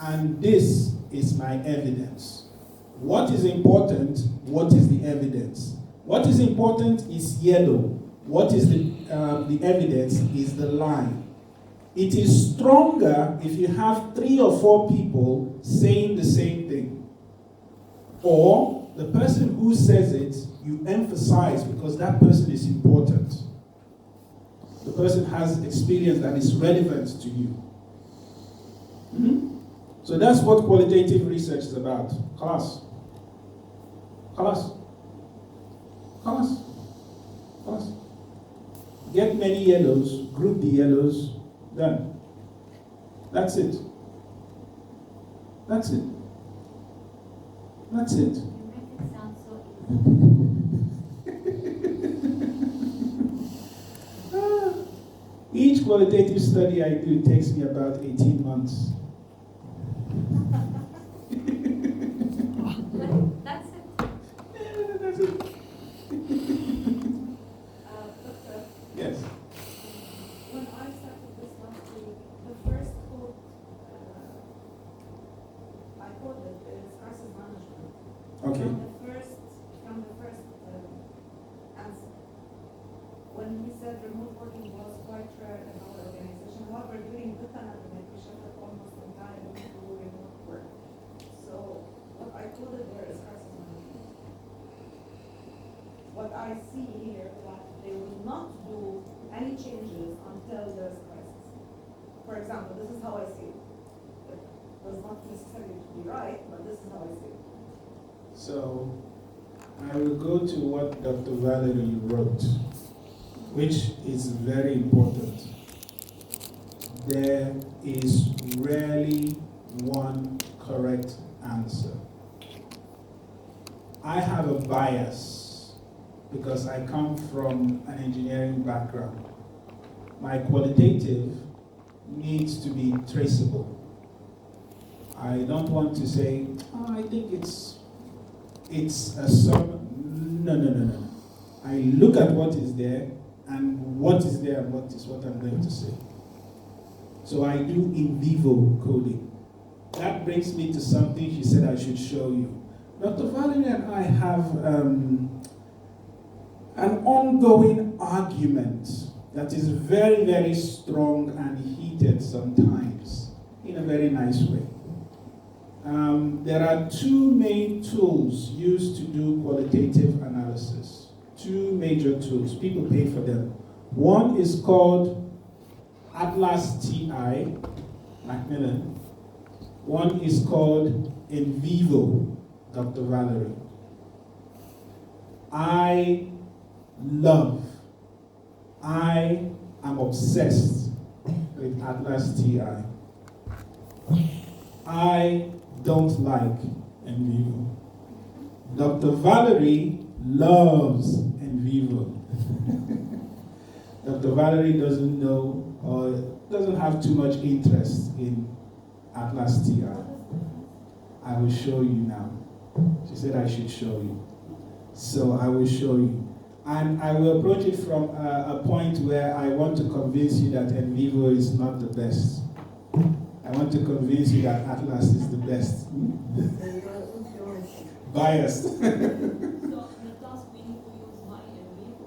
and this is my evidence. What is important? What is the evidence? What is important is yellow. What is the evidence is the line. It is stronger if you have 3 or 4 people saying the same thing. Or the person who says it, you emphasize because that person is important. The person has experience that is relevant to you. So that's what qualitative research is about. Class. Get many yellows, group the yellows, done. That's it. You make it sound so easy. Each qualitative study I do takes me about 18 months. That's it. That's it. Doctor, Yes. when I started this last week, the first code I called it is crisis management. Okay. From the first answer. When he said remote working was quite rare in our organization, however, during the pandemic, we shifted almost entirely to remote work. So what I coded there is crisis management. What I see here that they will not do any changes until there's a crisis. For example, this is how I see it. It was not necessarily to be right, but this is how I see it. So I will go to what Dr. Valerie wrote, which is very important. There is rarely one correct answer. I have a bias because I come from an engineering background. My qualitative needs to be traceable. I don't want to say, I think it's a sum. No. I look at what is there, and what is there and what is what I'm going to say. So I do in vivo coding. That brings me to something she said I should show you. Dr. Valerie and I have an ongoing argument that is very, very strong and heated sometimes, in a very nice way. There are 2 main tools used to do qualitative analysis. 2 major tools. People pay for them. One is called Atlas TI, McMillan. One is called In Vivo, Dr. Valerie. I am obsessed with Atlas TI. I don't like In Vivo. Dr. Valerie loves In Vivo. Dr. Valerie doesn't know or doesn't have too much interest in Atlas TI. I will show you now. She said I should show you. So I will show you. And I will approach it from a point where I want to convince you that In Vivo is not the best. I want to convince you that Atlas is the best. Biased. So the task we need to use my In Vivo.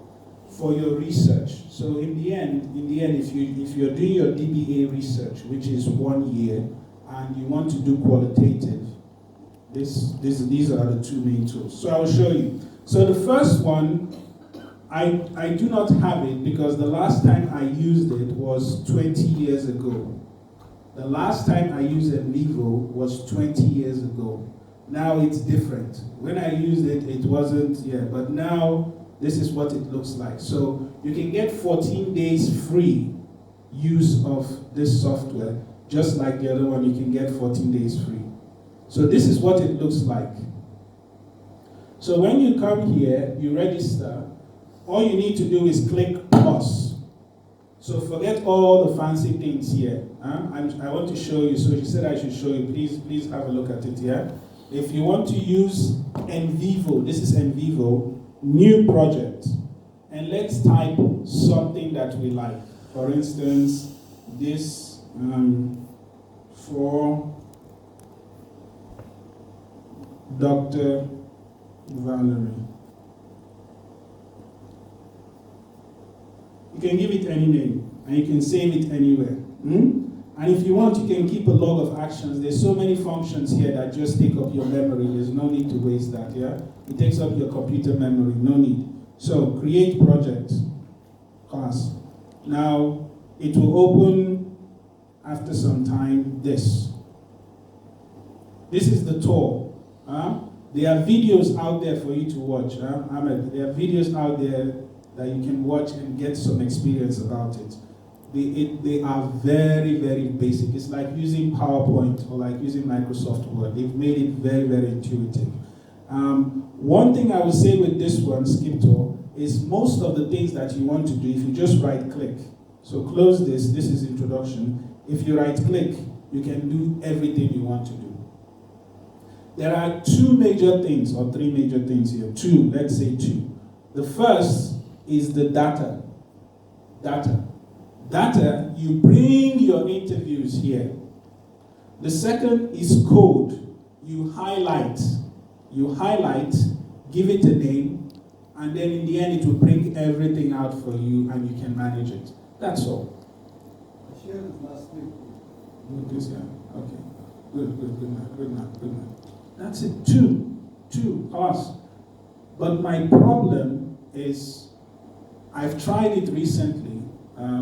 For your research. So in the end, if you're doing your DBA research, which is 1 year, and you want to do qualitative, these are the 2 main tools. So I'll show you. So the first one, I do not have it because the last time I used it was 20 years ago. The last time I used In Vivo was 20 years ago. Now it's different. When I used it, it wasn't, but now this is what it looks like. So you can get 14 days free use of this software, just like the other one, you can get 14 days free. So this is what it looks like. So when you come here, you register, all you need to do is click plus. So forget all the fancy things here. I want to show you, so she said I should show you, please have a look at it here. If you want to use In Vivo, this is In Vivo, new project. And let's type something that we like. For instance, this for Dr. Valerie. You can give it any name, and you can save it anywhere. And if you want, you can keep a log of actions. There's so many functions here that just take up your memory. There's no need to waste that, yeah? It takes up your computer memory, no need. So, create project, class. Now, it will open, after some time, this. This is the tour. There are videos out there for you to watch. Ahmed, there are videos out there that you can watch and get some experience about it. They are very, very basic. It's like using PowerPoint or like using Microsoft Word. They've made it very, very intuitive. One thing I would say with this one, Skip Tour, is most of the things that you want to do, if you just right click. So close this is introduction. If you right click, you can do everything you want to do. There are two major things, or three major things here. Two, let's say two. The first is the data. Data, you bring your interviews here. The second is code. You highlight, give it a name, and then in the end it will bring everything out for you and you can manage it. That's all. I shared it last week. Okay. Good man. That's it. Two, class. But my problem is, I've tried it recently,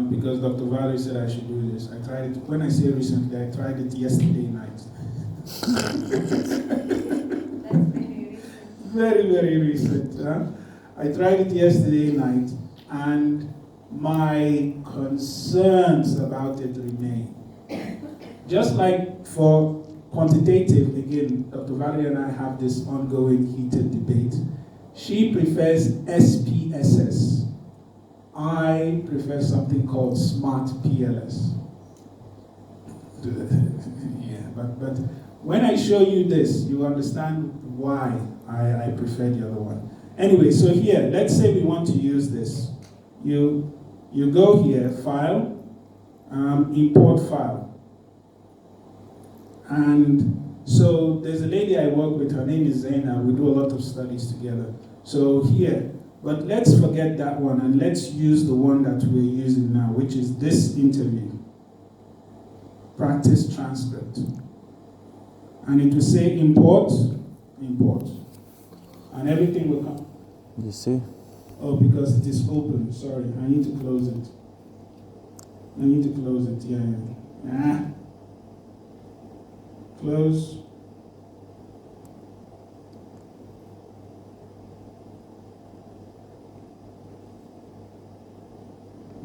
because Dr. Valerie said I should do this. I tried it, when I say recently, I tried it yesterday night. That's very recent. Very, very recent. I tried it yesterday night, and my concerns about it remain. Just like for quantitative, again, Dr. Valerie and I have this ongoing heated debate. She prefers SPSS. I prefer something called Smart PLS. Yeah, but when I show you this, you understand why I prefer the other one. Anyway, so here, let's say we want to use this. You go here, File, Import File. And so there's a lady I work with, her name is Zaina, we do a lot of studies together. So here, but let's forget that one and let's use the one that we're using now, which is this interview. Practice transcript. And it will say import. And everything will come. You see? Oh, because it is open. Sorry, I need to close it. Yeah. Close.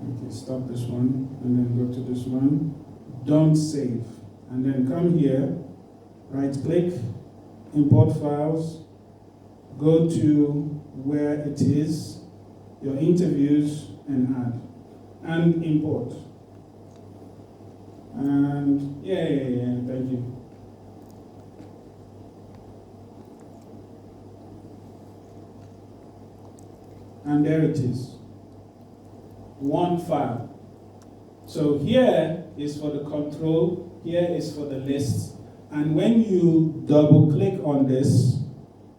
Okay, stop this one, and then go to this one. Don't save. And then come here, right click, import files, go to where it is, your interviews, and add. And import. And yeah, thank you. And there it is. One file. So here is for the control, here is for the list. And when you double click on this,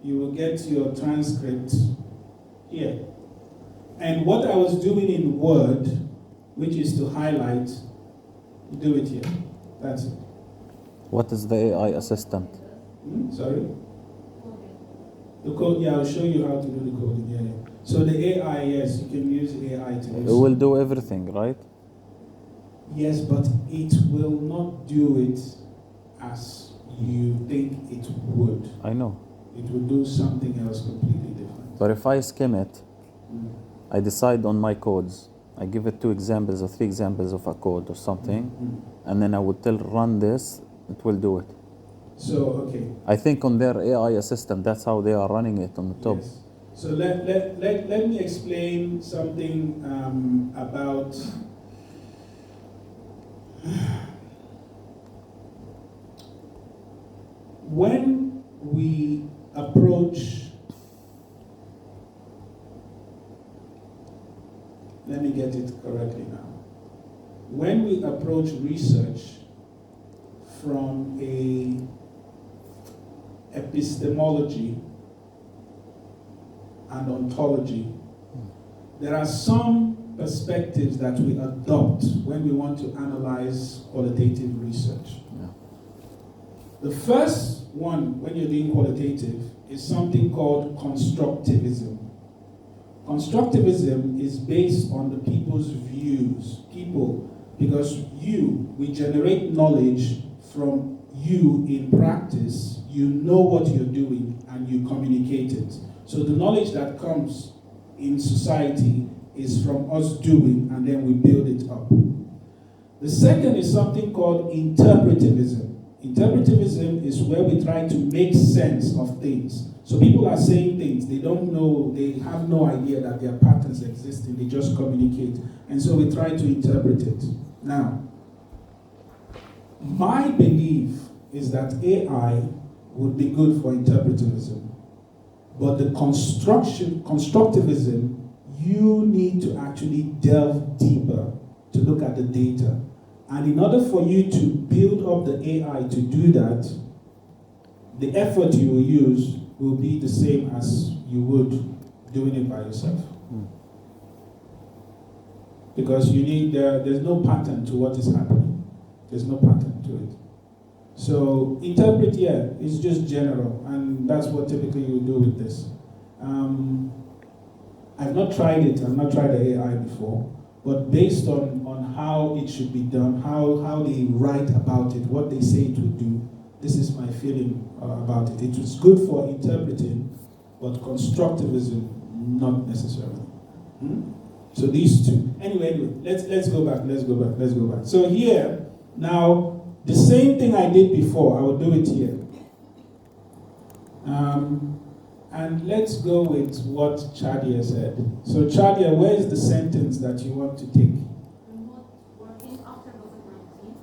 you will get your transcript here. And what I was doing in Word, which is to highlight, do it here. That's it. What is the AI assistant? Sorry? The code, yeah, I'll show you how to do the coding. Yeah. So the AI, yes, you can use AI to do It will do everything, right? Yes, but it will not do it as you think it would. I know. It will do something else completely different. But if I skim it, I decide on my codes. I give it 2 examples or 3 examples of a code or something, and then I would tell run this, it will do it. So, okay. I think on their AI assistant, that's how they are running it on the top. Yes. So let me explain something about when we approach, let me get it correctly now. When we approach research from a epistemology and ontology. There are some perspectives that we adopt when we want to analyze qualitative research. Yeah. The first one, when you're doing qualitative, is something called constructivism. Constructivism is based on the people's views. Because we generate knowledge from you in practice. You know what you're doing and you communicate it. So the knowledge that comes in society is from us doing, and then we build it up. The second is something called interpretivism. Interpretivism is where we try to make sense of things. So people are saying things, they don't know, they have no idea that there are patterns existing, they just communicate. And so we try to interpret it. Now, my belief is that AI would be good for interpretivism. But the constructivism, you need to actually delve deeper to look at the data. And in order for you to build up the AI to do that, the effort you will use will be the same as you would doing it by yourself. Because there's no pattern to what is happening. There's no pattern to it. So interpret, is just general, and that's what typically you do with this. I've not tried it. I've not tried the AI before, but based on how it should be done, how they write about it, what they say it would do, this is my feeling about it. It was good for interpreting, but constructivism, not necessarily. So these two. Anyway, let's go back. So here, now, the same thing I did before, I will do it here. And let's go with what Chadia said. So Chadia, where is the sentence that you want to take? Remote working after COVID-19,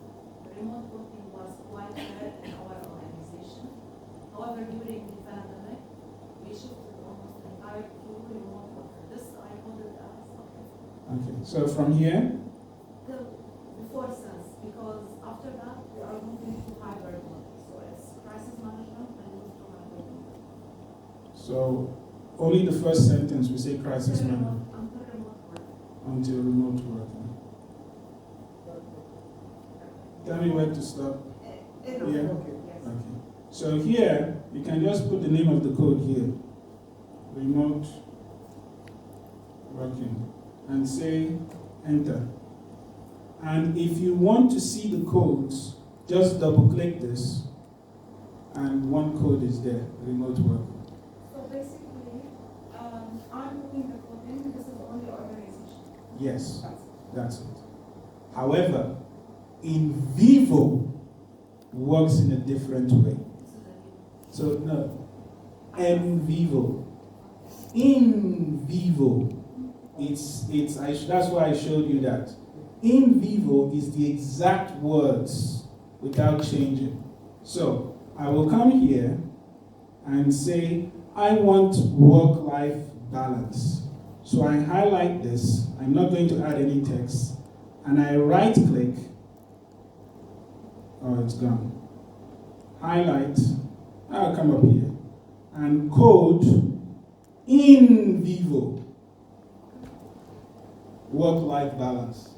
remote working was quite rare in our organization. However, during the pandemic, we shifted almost entirely to remote work. This I call it as okay. Okay, so from here, Before sense, because after that we are moving to hybrid model. So it's crisis management and move to hybrid model. so only the first sentence we say crisis management Until remote work. until remote working. Tell me where to stop. Yes. Okay. So here, you can just put the name of the code here. Remote working. And say enter. And if you want to see the codes, just double click this and one code is there, remote work. So basically, I'm moving the code in, this is only organization. Yes, that's it. However, in vivo works in a different way. So no, en vivo. In vivo, that's why I showed you that. In vivo is the exact words without changing. So I will come here and say, I want work-life balance. So I highlight this. I'm not going to add any text. And I right-click. Oh, it's gone. Highlight. I'll come up here. And code in vivo. Work-life balance.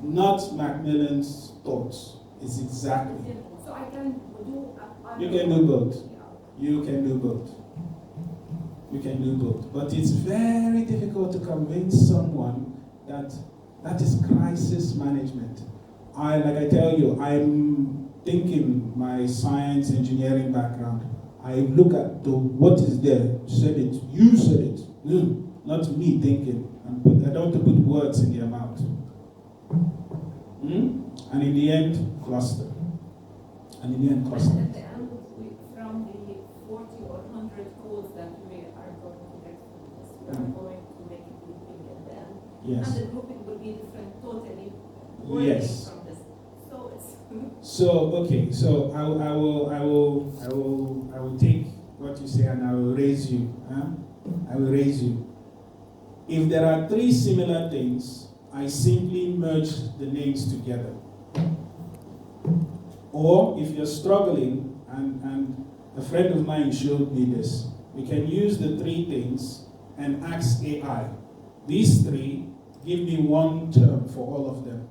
Not McMillan's thoughts. It's exactly. So I can do. You can do both. You can do both. You can do both. But it's very difficult to convince someone that that is crisis management. Like I tell you, I'm thinking my science engineering background. I look at what is there. Said it. You said it. Not me thinking. I don't want to put words in their mouth. And in the end, cluster. And in the end, cluster. At the end, from the 40 or 100 codes that we are going to get from this, we are going to make a grouping at the end. Yes. And the grouping will be different totally Yes. from this. So it's So I will take what you say and I will raise you. I will raise you. If there are three similar things, I simply merge the names together. Or if you're struggling and A friend of mine showed me this. We can use the three things and ask AI. These three, give me one term for all of them.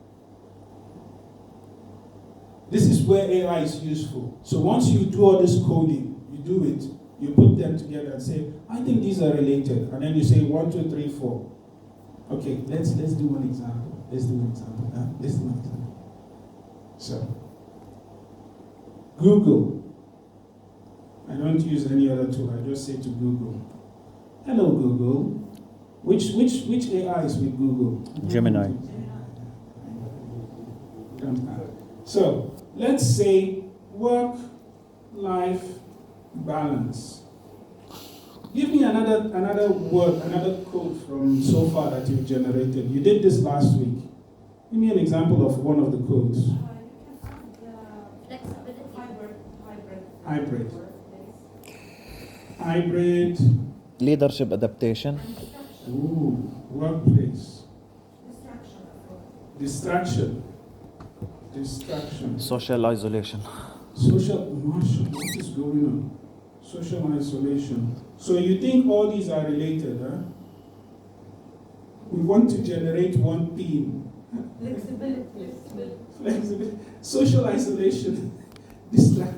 This is where AI is useful. So once you do all this coding, you do it, you put them together and say, I think these are related. And then you say 1, 2, 3, 4. Okay, let's do one example. Let's do an example. So, Google. I don't use any other tool. I just say to Google, hello Google. Which AI is with Google? Gemini. So, let's say work-life balance. Give me another word, another code from so far that you've generated. You did this last week. Give me an example of one of the codes. You can add Flexibility. hybrid. Hybrid. Leadership adaptation. Ooh, workplace. Distraction. Distraction. Social isolation. What is going on? Social isolation. So you think all these are related, huh? We want to generate one theme. Flexibility. Social isolation.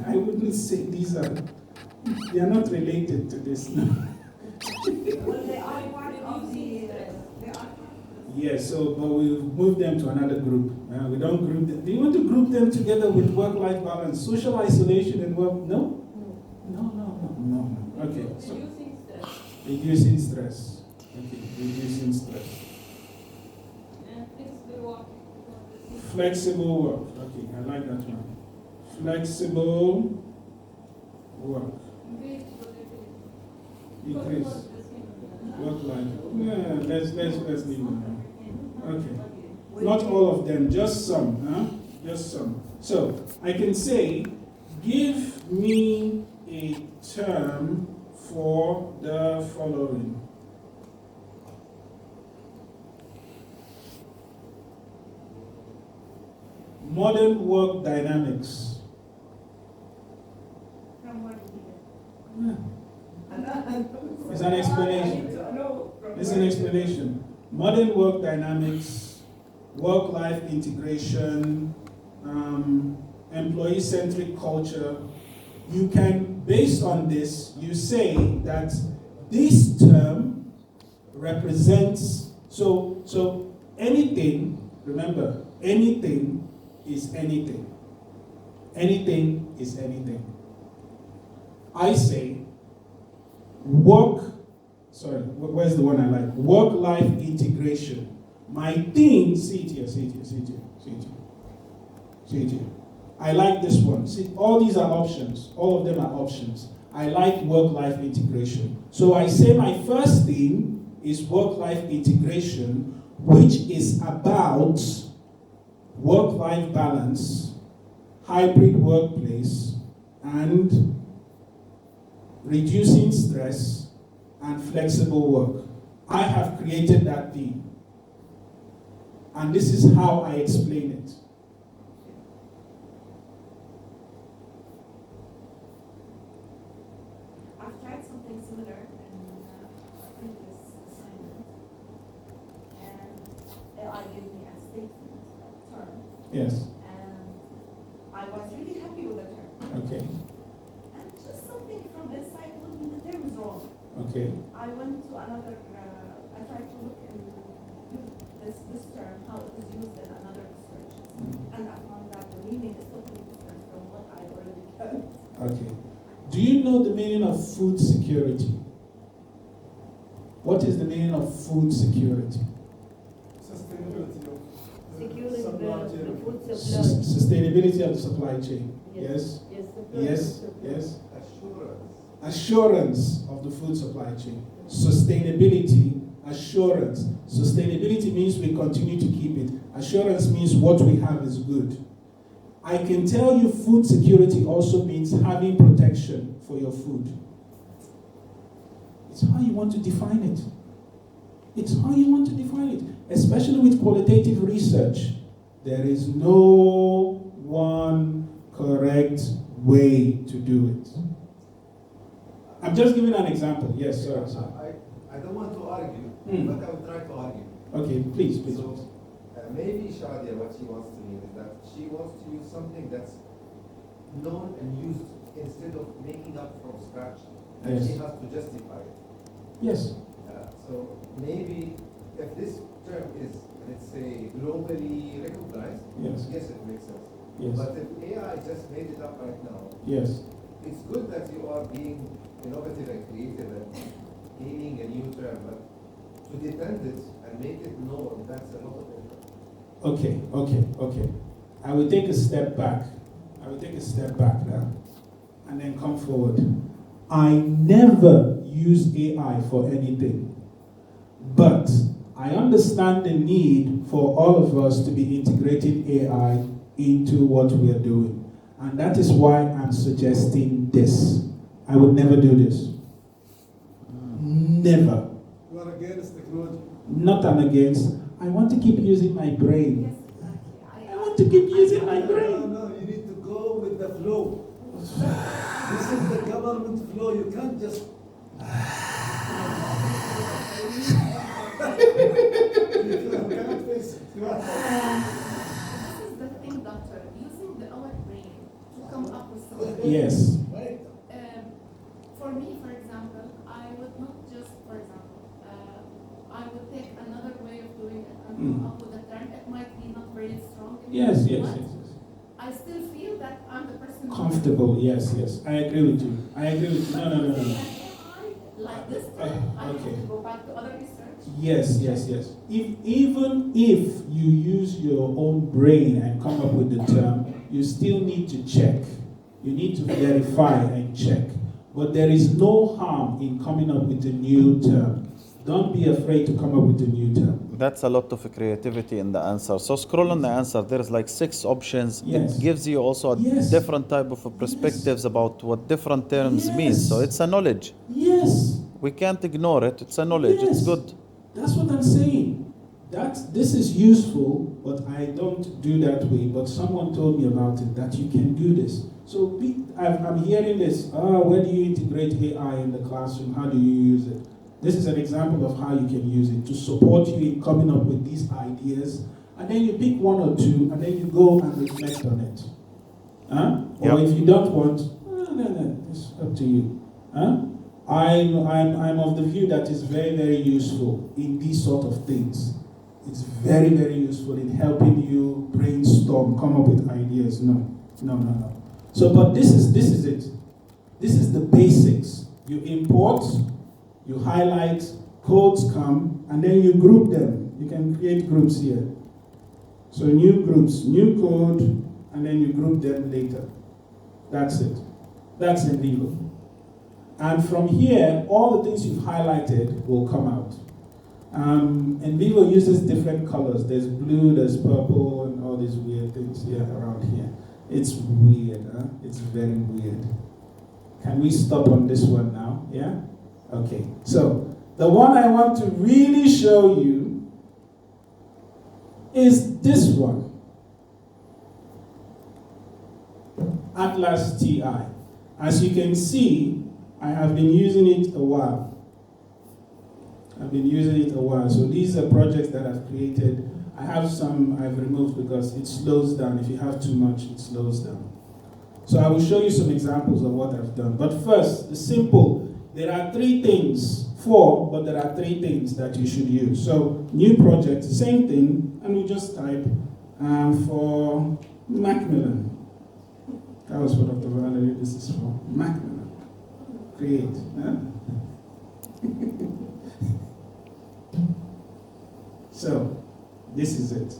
I wouldn't say they are not related to this. Well, they are part of the, Yes, but we move them to another group. We don't group them. Do you want to group them together with work-life balance? Social isolation and work? No. Okay. So reducing stress. Okay, reducing stress. Flexible work. Okay, I like that one. Flexible work. Decrease. Work life. Yeah, let's leave it now. Okay. Not all of them, just some, huh? Just some. So I can say, give me a term for the following. Modern work dynamics. from what we Yeah. did. It's an explanation. It's an explanation. Modern work dynamics, work-life integration, employee-centric culture. You can, based on this, you say that this term represents, so anything, remember, anything is anything. Anything is anything. I say, where's the one I like? Work-life integration. My thing, see it here. I like this one. See, all these are options. All of them are options. I like work-life integration. So I say my first thing is work-life integration, which is about work-life balance, hybrid workplace, and reducing stress and flexible work. I have created that theme. And this is how I explain it. I've tried something similar in a previous assignment, and AI gave me a statement, a term, Yes. and I was really happy with the term. Okay. And just something from inside told me the term is wrong. Okay. I went to another, I tried to look in this term, how it is used in another research, and I found that the meaning is totally different from what I already heard. Okay. Do you know the meaning of food security? What is the meaning of food security? Sustainability of Securing supply the chain. food supply. Sustainability of the supply chain. Yes? Yes, supply. Yes? Supply. Yes? Assurance. Assurance of the food supply chain. Sustainability, assurance. Sustainability means we continue to keep it. Assurance means what we have is good. I can tell you food security also means having protection for your food. It's how you want to define it. It's how you want to define it. Especially with qualitative research. There is no one correct way to do it. I'm just giving an example. Yes, sorry. I don't want to argue, Mm. but I will try to argue. Okay, please, please. So, maybe Shadia, what she wants to mean is that she wants to use something that's known and used instead of making up from scratch. And Yes. she has to justify it. Yes. So maybe if this term is, let's say, globally recognized, Yes. yes, it makes sense. Yes. But if AI just made it up right now, Yes. it's good that you are being innovative and creative and gaining a new term, but to defend it and make it known, that's a lot of effort. Okay. I will take a step back. Now, and then come forward. I never use AI for anything, but I understand the need for all of us to be integrating AI into what we are doing. And that is why I'm suggesting this. I would never do this. Never. You are against technology. Not I'm against. I want to keep using my brain. Yes, exactly. I want to keep using my No, brain. no, you need to go with the flow. This is the government flow. You can't just. You cannot face it. You are- This is the thing, doctor, using our brain to come up with something. Yes. Right. For me, for example, I would not just, for example, I would take another way of doing it and come up with a term. It might be not very strong. in Yes, it, yes, but yes. I still feel that I'm the person. Comfortable, yes. I agree with you. No. Like this term, I Okay. have to go back to other research. Yes. Even if you use your own brain and come up with the term, you still need to check. You need to verify and check. But there is no harm in coming up with a new term. Don't be afraid to come up with a new term. That's a lot of creativity in the answer. So scroll on the answer. There's like 6 options. Yes. It gives you also a Yes. different type of perspectives about what different terms mean. So Yes. it's a knowledge. Yes. We can't ignore it. It's a knowledge. It's Yes. good. That's what I'm saying. This is useful, but I don't do that way. But someone told me about it, that you can do this. So I'm hearing this. Where do you integrate AI in the classroom? How do you use it? This is an example of how you can use it to support you in coming up with these ideas. And then you pick one or two, and then you go and reflect on it. Or if you don't want, no, it's up to you. I'm of the view that it's very, very useful in these sort of things. It's very, very useful in helping you brainstorm, come up with ideas. No. So, but this is it. This is the basics. You import, you highlight, codes come, and then you group them. You can create groups here. So new groups, new code, and then you group them later. That's it. That's in Vivo. And from here, all the things you've highlighted will come out. And Vivo uses different colors. There's blue, there's purple, and all these weird things here around here. It's weird, huh? It's very weird. Can we stop on this one now? Yeah? Okay. So, the one I want to really show you is this one. Atlas TI. As you can see, I have been using it a while. So these are projects that I've created. I have some I've removed because it slows down. If you have too much, it slows down. So I will show you some examples of what I've done. But first, the simple. There are 3 things, 4, but there are 3 things that you should use. So new project, same thing, and we just type for McMillan. That was for Dr. Valerie. This is for McMillan. Create. Huh? So, this is it.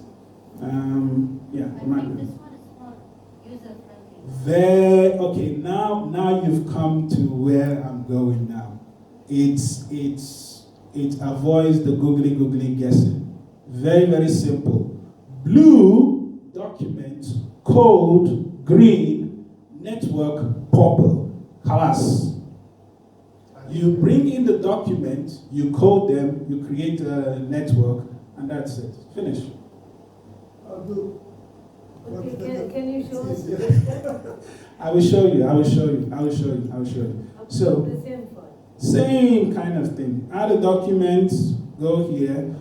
I McMillan. think this one is more user-friendly. Okay, now you've come to where I'm going now. It avoids the googly guessing. Very, very simple. Blue, document, code, green, network, purple. Halas. You bring in the document, you code them, you create a network, and that's it. Finish. I'll do. Okay, can you show us? I will show you. So, The same for Same kind of thing. Add a document, go here.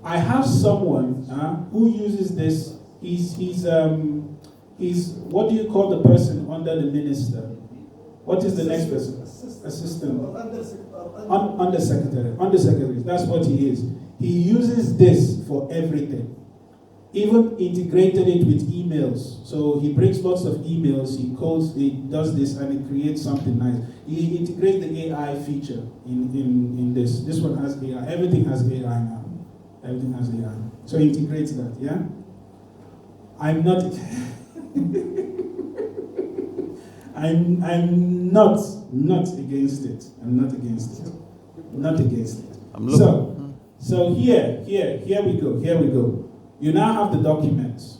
I have someone who uses this. He's what do you call the person under the minister? What is the next person? Assistant. Undersecretary. Undersecretary. That's what he is. He uses this for everything. Even integrated it with emails. So he brings lots of emails, he codes, he does this, and it creates something nice. He integrates the AI feature in this. This one has AI. Everything has AI now. Everything has AI. So he integrates that, yeah? I'm not I'm not against it. I'm not against it. Not against it. So here we go. You now have the documents.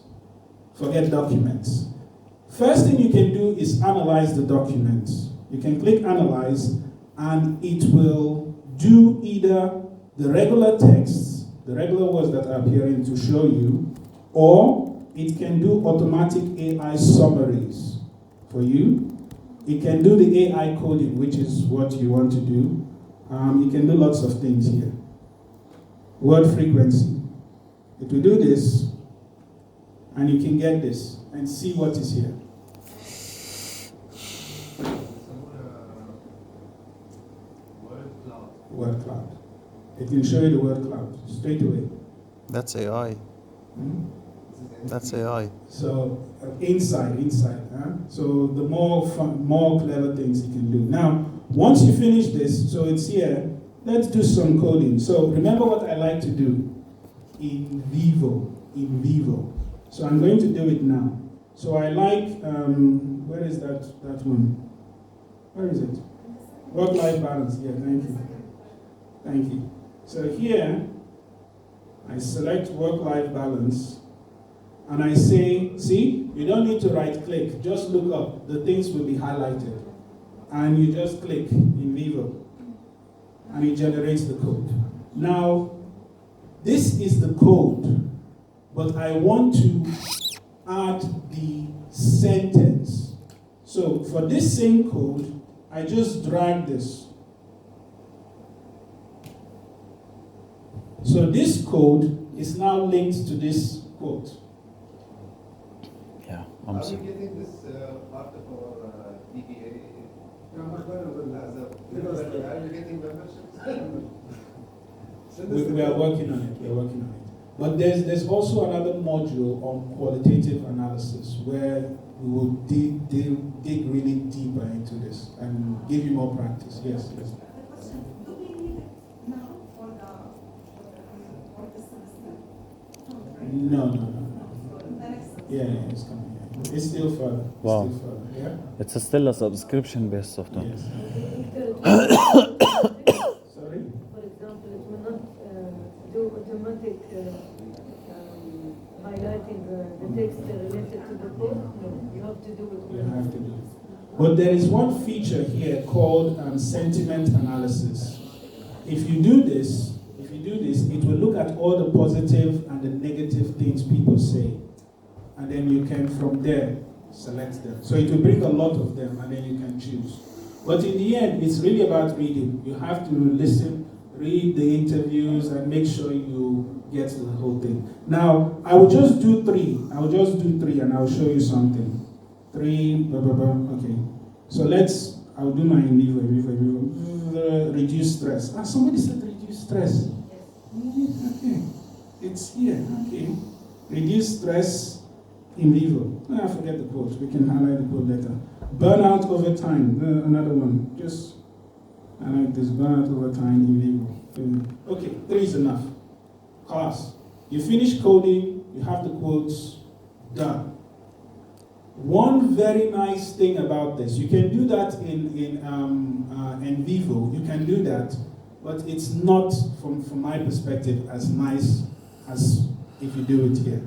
Forget documents. First thing you can do is analyze the documents. You can click analyze and it will do either the regular text, the regular words that are appearing to show you, or it can do automatic AI summaries for you. It can do the AI coding, which is what you want to do. It can do lots of things here. Word frequency. It will do this, and you can get this and see what is here. Word cloud. It can show you the word cloud straight away. That's AI. That's AI. So inside. So the more clever things you can do. Now, once you finish this, so it's here. Let's do some coding. So remember what I like to do. In vivo. So I'm going to do it now. So I like, where is that one? Where is it? Work-life balance. Yeah, thank you. So here, I select work-life balance, and I say, see, you don't need to right-click. Just look up. The things will be highlighted. And you just click in vivo, and it generates the code. Now, this is the code, but I want to add the sentence. So for this same code, I just drag this. So this code is now linked to this quote. Yeah, Are we getting this part of our DBA? Are you getting memberships? We are working on it. But there's also another module on qualitative analysis where we will dig really deeper into this and give you more practice. Yes. The question, do we need it now for the semester? No. The next semester? Yeah, it's coming. Yeah. It's still further. Wow. It's still further. Yeah. It's still a subscription-based software. Yes. Sorry. For example, it will not do automatic highlighting the text related to the code. No, you have to do it. You have to do it. But there is one feature here called sentiment analysis. If you do this, it will look at all the positive and the negative things people say. And then you can, from there, select them. So it will bring a lot of them, and then you can choose. But in the end, it's really about reading. You have to listen, read the interviews, and make sure you get the whole thing. Now, I will just do three. And I'll show you something. 3, okay. So I'll do my in vivo. Reduce stress. Somebody said reduce stress. Okay. It's here, okay. Reduce stress in vivo. I forget the quote. We can highlight the quote later. Burnout over time. Another one. I like this. Burnout over time in vivo. Okay, 3 is enough. Class. You finish coding. You have the quotes. Done. One very nice thing about this, you can do that in vivo. You can do that, but it's not, from my perspective, as nice as if you do it here.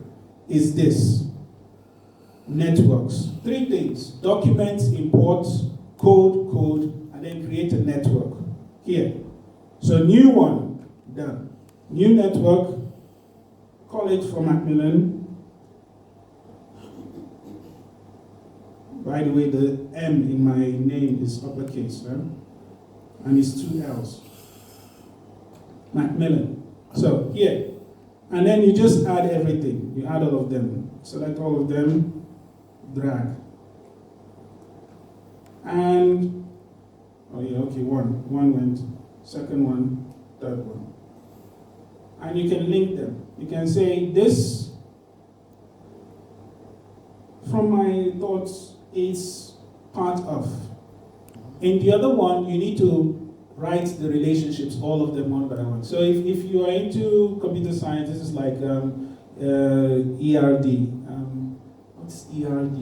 Is this. Networks. 3 things. Documents, imports, code, and then create a network. Here. So new one. Done. New network. Call it for McMillan. By the way, the M in my name is uppercase. and it's 2 L's. McMillan. So here, and then you just add everything. You add all of them. Select all of them, drag. And, oh yeah, okay, one went, second one, third one. And you can link them. You can say this, from my thoughts, is part of. In the other one, you need to write the relationships, all of them one by one. So if you are into computer science, this is like ERD. What's ERD?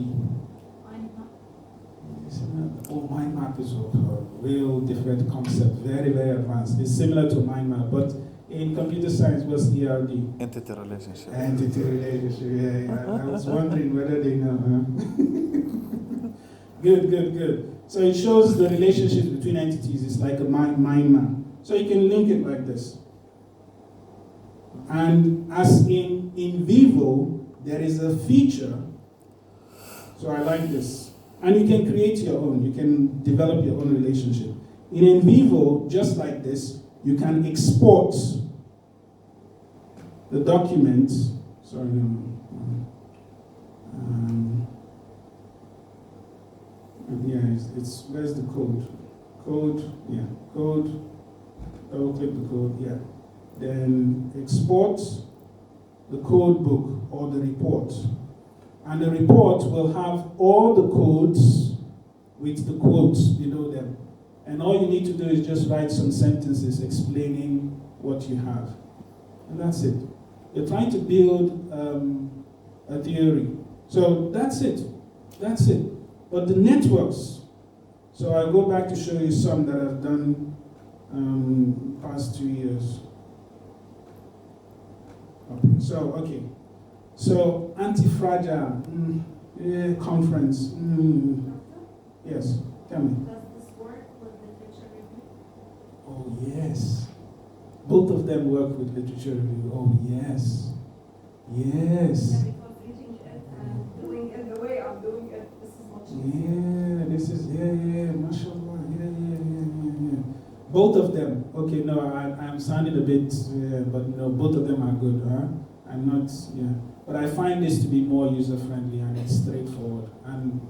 Oh, mind map is a real different concept, very, very advanced. It's similar to mind map, but in computer science, what's ERD? Entity relationship. Entity relationship, yeah. I was wondering whether they know, huh? Good. So it shows the relationships between entities. It's like a mind map. So you can link it like this. And as in vivo, there is a feature. So I like this. And you can create your own. You can develop your own relationship. In vivo, just like this, you can export the document. Sorry, no. Yeah, it's where's the code? Code, yeah, code. Double click the code, yeah. Then export the code book or the report. And the report will have all the codes with the quotes below them. And all you need to do is just write some sentences explaining what you have. And that's it. You're trying to build a theory. So that's it. But the networks, so I'll go back to show you some that I've done past 2 years. Okay. So anti-fragile conference. Yes, tell me. Does this work with literature review? Oh yes. Both of them work with literature review. Oh yes. Yeah, because reading it and doing it the way I'm doing it, this is much easier. Yeah, this is, mashallah, yeah. Both of them, okay, no, I'm sounding a bit, but no, both of them are good, huh? I'm not, but I find this to be more user-friendly and it's straightforward. And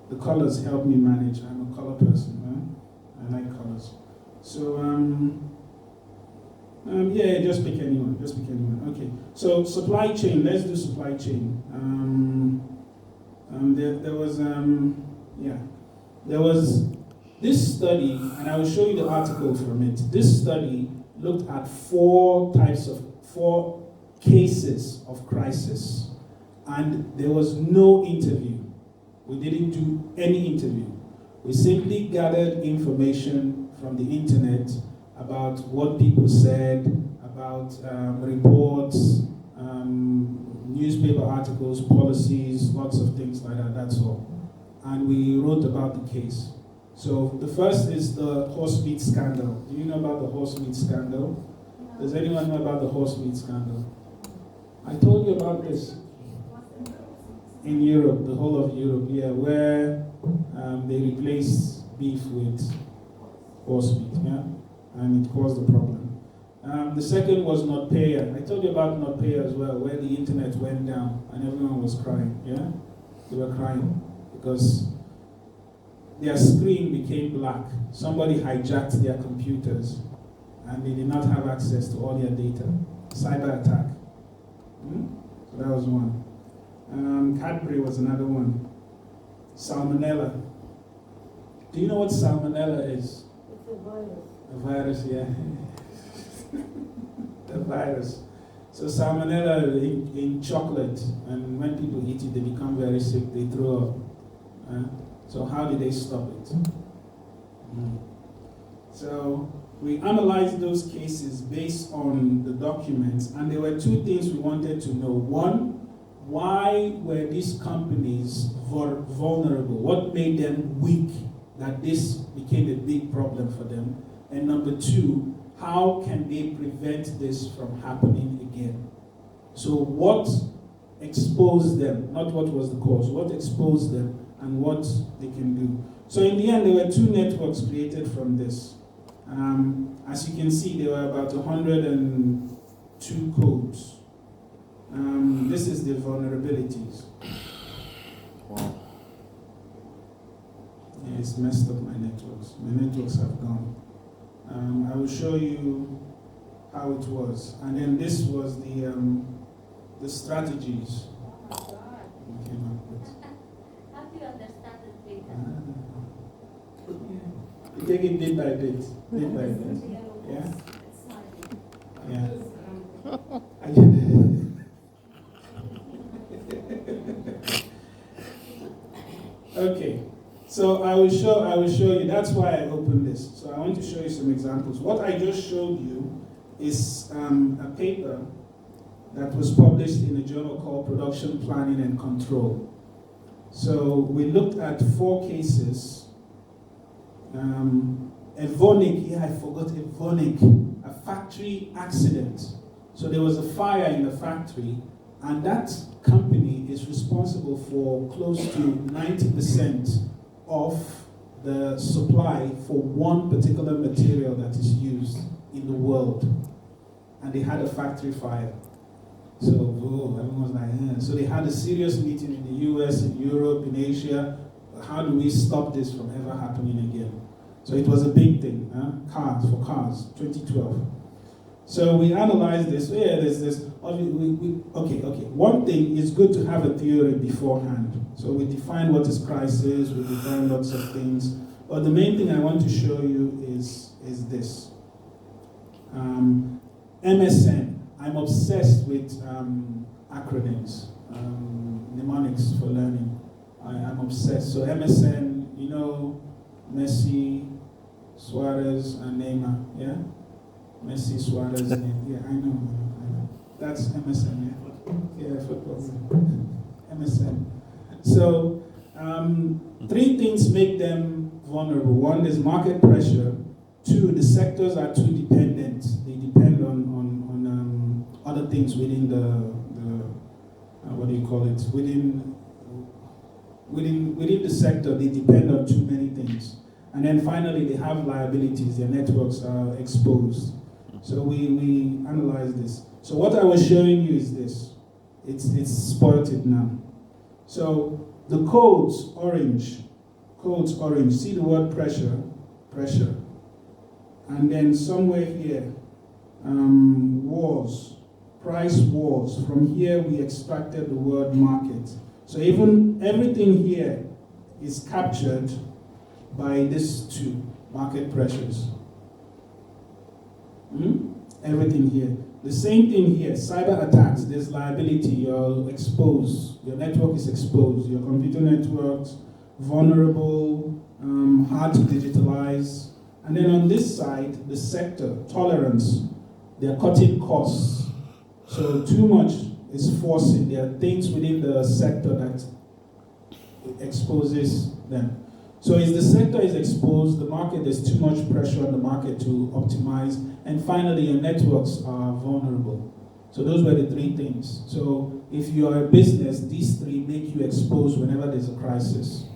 the colors help me manage. I'm a color person, huh? I like colors. So, just pick anyone, okay. So supply chain, let's do supply chain. There was this study, and I will show you the article from it. This study looked at four cases of crisis, and there was no interview. We didn't do any interview. We simply gathered information from the internet about what people said, about reports, newspaper articles, policies, lots of things like that, that's all. And we wrote about the case. So the first is the horse meat scandal. Do you know about the horse meat scandal? Does anyone know about the horse meat scandal? I told you about this. In Europe, the whole of Europe, where they replaced beef with horse meat, and it caused a problem. The second was NotPetya. I told you about NotPetya as well, where the internet went down and everyone was crying, They were crying because their screen became black. Somebody hijacked their computers and they did not have access to all their data. Cyber attack. So that was one. Cadbury was another one. Salmonella. Do you know what salmonella is? It's a virus. A virus, yeah. The virus. So salmonella in chocolate, and when people eat it, they become very sick, they throw up. So how did they stop it? So we analyzed those cases based on the documents, and there were two things we wanted to know. One, why were these companies vulnerable? What made them weak that this became a big problem for them? And number two, how can they prevent this from happening again? So what exposed them, not what was the cause, what exposed them and what they can do. So in the end, there were two networks created from this. As you can see, there were about 102 codes. This is the vulnerabilities. Wow. Yeah, it's messed up my networks. My networks have gone. I will show you how it was. And then this was the strategies Oh my God. we came up with. How do you understand the data? You take it bit by bit, bit by bit. Yeah? Yeah. Okay. So I will show you. That's why I opened this. So I want to show you some examples. What I just showed you is a paper that was published in a journal called Production Planning and Control. So we looked at 4 cases. Evonik, I forgot Evonik, a factory accident. So there was a fire in the factory, and that company is responsible for close to 90% of the supply for one particular material that is used in the world. And they had a factory fire. So everyone was like, yeah. So they had a serious meeting in the US, in Europe, in Asia. How do we stop this from ever happening again? So it was a big thing, cars, 2012. So we analyzed this. Yeah, there's this. Okay. One thing is good to have a theory beforehand. So we define what is crisis. We define lots of things. But the main thing I want to show you is this. MSN. I'm obsessed with acronyms, mnemonics for learning. I'm obsessed. So MSN, you know, Messi, Suarez, and Neymar. Yeah. Messi, Suarez, Neymar. Yeah, I know. That's MSN. Yeah, football. MSN. So 3 things make them vulnerable. 1 is market pressure. 2, the sectors are too dependent. They depend on other things within the what do you call it? Within the sector, they depend on too many things. And then finally, they have liabilities. Their networks are exposed. So we analyze this. So what I was showing you is this. It's spotted now. So the codes orange. See the word pressure. And then somewhere here, wars, price wars. From here we extracted the word market. So everything here is captured by these 2 market pressures. Everything here. The same thing here, cyber attacks, there's liability, you're exposed, your network is exposed, your computer network's vulnerable, hard to digitalize. And then on this side, the sector, tolerance, they're cutting costs. So too much is forcing, there are things within the sector that exposes them. So as the sector is exposed, the market, there's too much pressure on the market to optimize. And finally, your networks are vulnerable. So those were the 3 things. So if you are a business, these 3 make you exposed whenever there's a crisis.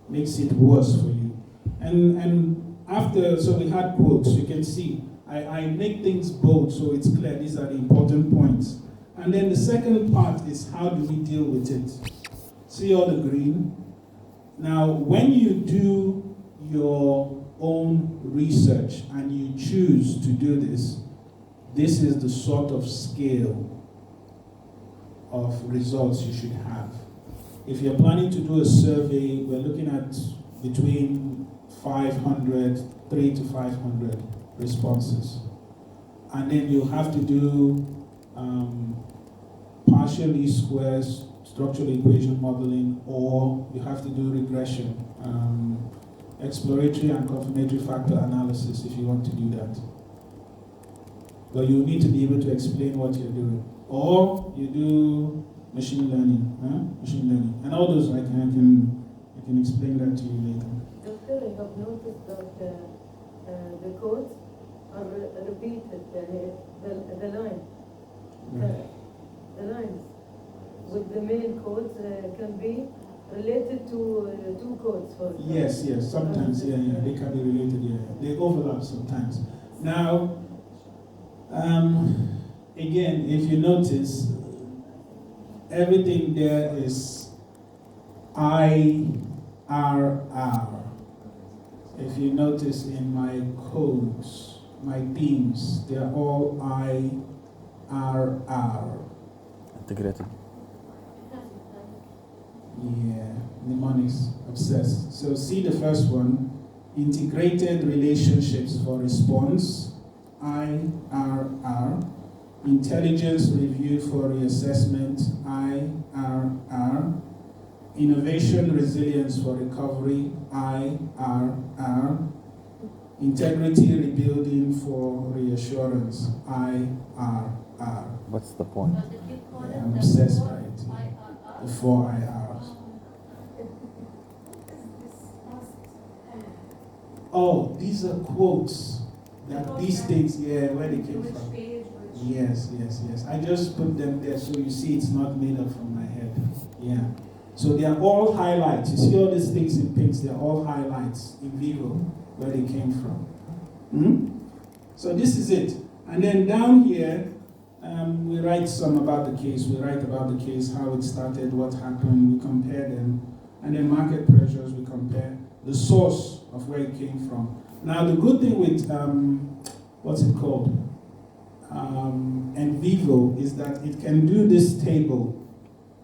Makes it worse for you. And after, so we had quotes, you can see, I make things bold so it's clear these are the important points. And then the second part is how do we deal with it? See all the green? Now, when you do your own research and you choose to do this, this is the sort of scale of results you should have. If you're planning to do a survey, we're looking at between 300 to 500 responses. And then you'll have to do partial least squares, structural equation modeling, or you have to do regression, exploratory and confirmatory factor analysis if you want to do that. But you need to be able to explain what you're doing. Or you do machine learning, and all those I can explain that to you later. Doctor, I have noticed that the codes are repeated, the line. Right. The lines with the main codes can be related to two codes, for example. Yes, sometimes, they can be related, they overlap sometimes. Now, again, if you notice, everything there is IRR. If you notice in my codes, my themes, they're all IRR. Integrated. Yeah, mnemonics, obsessed. So see the first one, integrated relationships for response, IRR. Intelligence review for reassessment, IRR. Innovation resilience for recovery, IRR. Integrity rebuilding for reassurance, IRR. What's the point? I'm obsessed by it. The 4 IRs. Oh, these are quotes that these things, where they came Which from. page, which? Yes. I just put them there so you see it's not made up from my head. Yeah. So they are all highlights. You see all these things in pinks, they're all highlights in vivo where they came from. So this is it. And then down here, we write some about the case. We write about the case, how it started, what happened, we compare them. And then market pressures, we compare the source of where it came from. Now the good thing with, what's it called? NVivo is that it can do this table,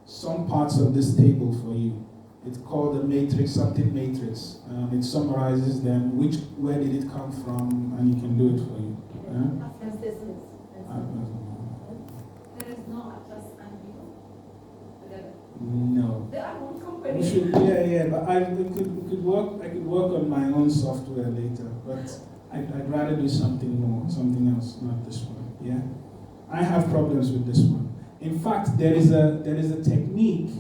some parts of this table for you. It's called a matrix, something matrix. It summarizes them, where did it come from, and it can do it for you. Assessments. There is no Atlas and Vivo together. No. They are one We company. should, but I could work on my own software later, but I'd rather do something else, not this one. Yeah, I have problems with this one. In fact, there is a technique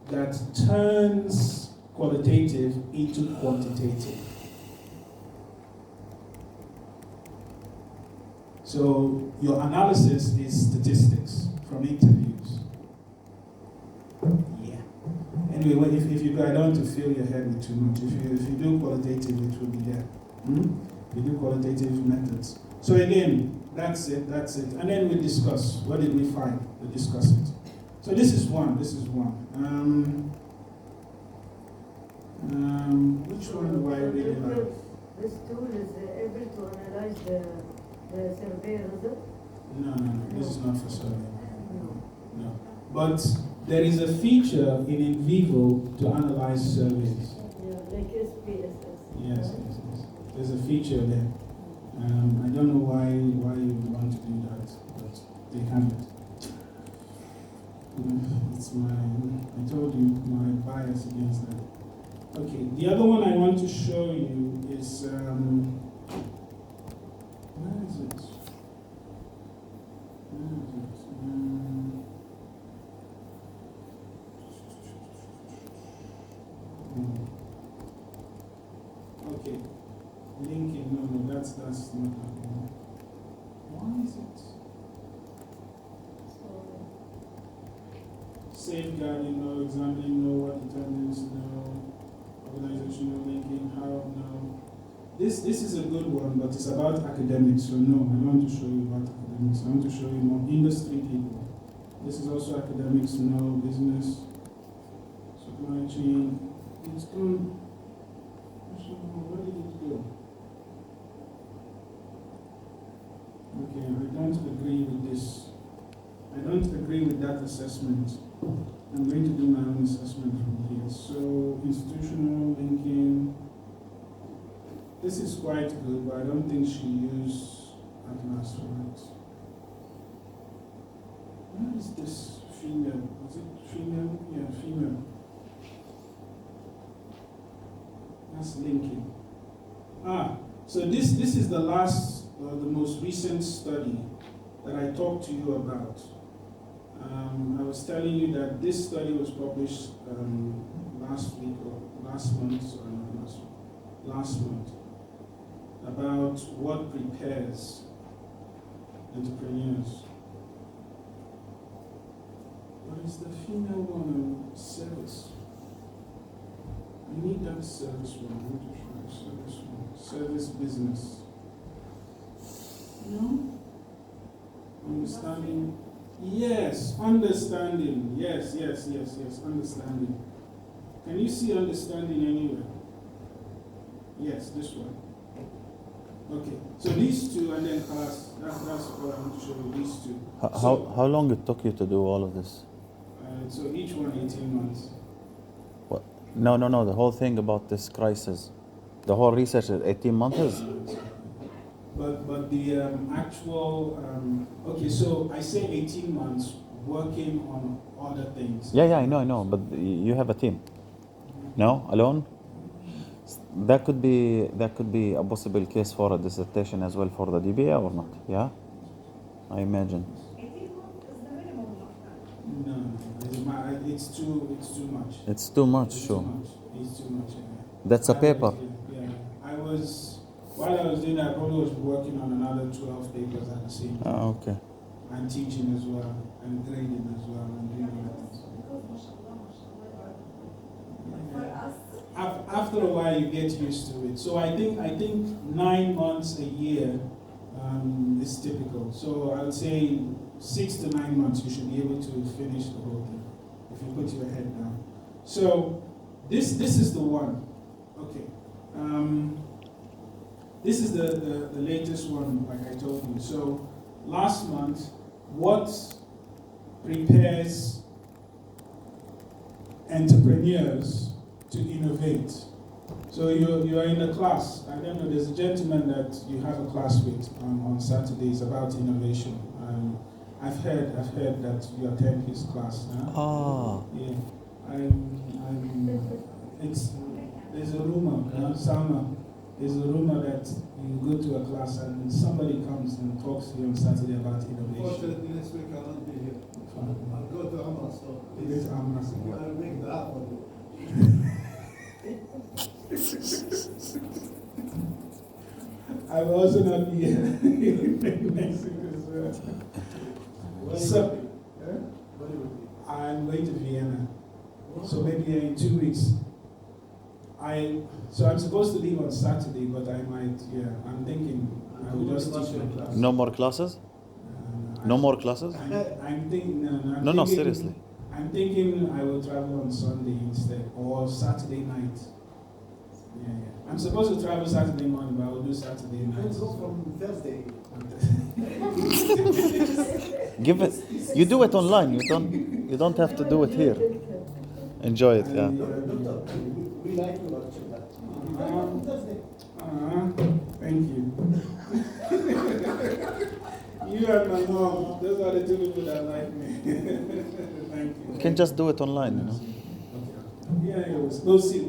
that turns qualitative into quantitative. So your analysis is statistics from interviews. Yeah. Anyway, if you go, I don't want to fill your head with too much. If you do qualitative, it will be there. You do qualitative methods. So again, that's it. And then we discuss. What did we find? We discuss it. So this is one. Which one do I really like? This tool is able to analyze the survey result. No. This is not for survey. No. But there is a feature in NVivo to analyze surveys. Yeah, like SPSS. Yes. There's a feature there. I don't know why you would want to do that, but they have it. It's I told you, my bias against that. Okay, the other one I want to show you is, where is it? Okay, linking, no, that's not happening. Why is it? Safeguarding, no. Examining, no. What determines, no. Organizational linking, how, no. This is a good one, but it's about academics, so no, I want to show you about academics. I want to show you more industry people. This is also academics, no. Business, supply chain. It's gone. Where did it go? Okay, I don't agree with this. I don't agree with that assessment. I'm going to do my own assessment from here. So, institutional linking. This is quite good, but I don't think she used Atlas for it. Where is this female? Is it female? Yeah, female. That's linking. So this is the last, the most recent study that I talked to you about. I was telling you that this study was published last week or last month, about what prepares entrepreneurs. What is the female one on service? You need that service one. Service one. Service business. No? Understanding. Yes, understanding. Yes, understanding. Can you see understanding anywhere? Yes, this one. Okay, so these two and then class, that's what I want to show you, these two. How long it took you to do all of this? So each one 18 months. What? No, the whole thing about this crisis. The whole research is 18 months? But the actual, okay, so I say 18 months working on other things. Yeah, I know, but you have a team. No? Alone? That could be a possible case for a dissertation as well for the DBA or not? Yeah? I imagine. 18 months is the minimum of time. No, it's too much. It's too much, It's sure. too much. It's too much. Yeah. That's a paper. While I was doing that, I probably was working on another 12 papers at the same time. Ah, okay. And teaching as well, and grading as well, and doing other things. For us, After a while, you get used to it. So I think 9 months a year is typical. So I would say 6 to 9 months, you should be able to finish the whole thing if you put your head down. So this is the one. Okay. This is the latest one, like I told you. So last month, what prepares entrepreneurs to innovate? So you are in a class. I don't know. There's a gentleman that you have a class with on Saturdays about innovation. I've heard that you attend his class. Huh? Ah. Yeah. There's a rumor, Salma. There's a rumor that you go to a class and somebody comes and talks to you on Saturday about innovation. Unfortunately, next week I'll not be here. I'll go to Amra, so It is Amra. I'll make the app for you. I will also not be here next week as well. So, I'm going to Vienna. So maybe in 2 weeks. So I'm supposed to leave on Saturday, but I might, I'm thinking I will just teach my class. No more classes? No more classes? I'm thinking, I'm No, thinking, seriously. I'm thinking I will travel on Sunday instead, or Saturday night. Yeah. I'm supposed to travel Saturday morning, but I will do Saturday night. Let's go from Thursday. Give it. You do it online. You don't have to do it here. Enjoy it, yeah. Doctor, we like you about that. Thursday. Thank you. You and my mom, those are the two people that like me. Thank you. You can just do it online, you know. Okay. Yeah, we'll see.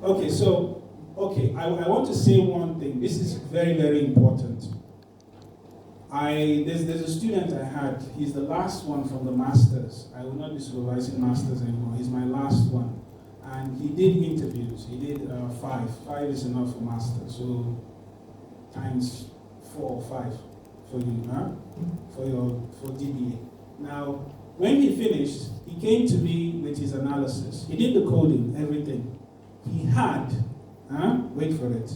Okay, so, I want to say one thing. This is very, very important. There's a student I had. He's the last one from the masters. I will not be supervising masters anymore. He's my last one. And he did interviews. He did 5. 5 is enough for master. So times 4 or 5 for you, huh? For DBA. Now, when he finished, he came to me with his analysis. He did the coding, everything. He had, wait for it.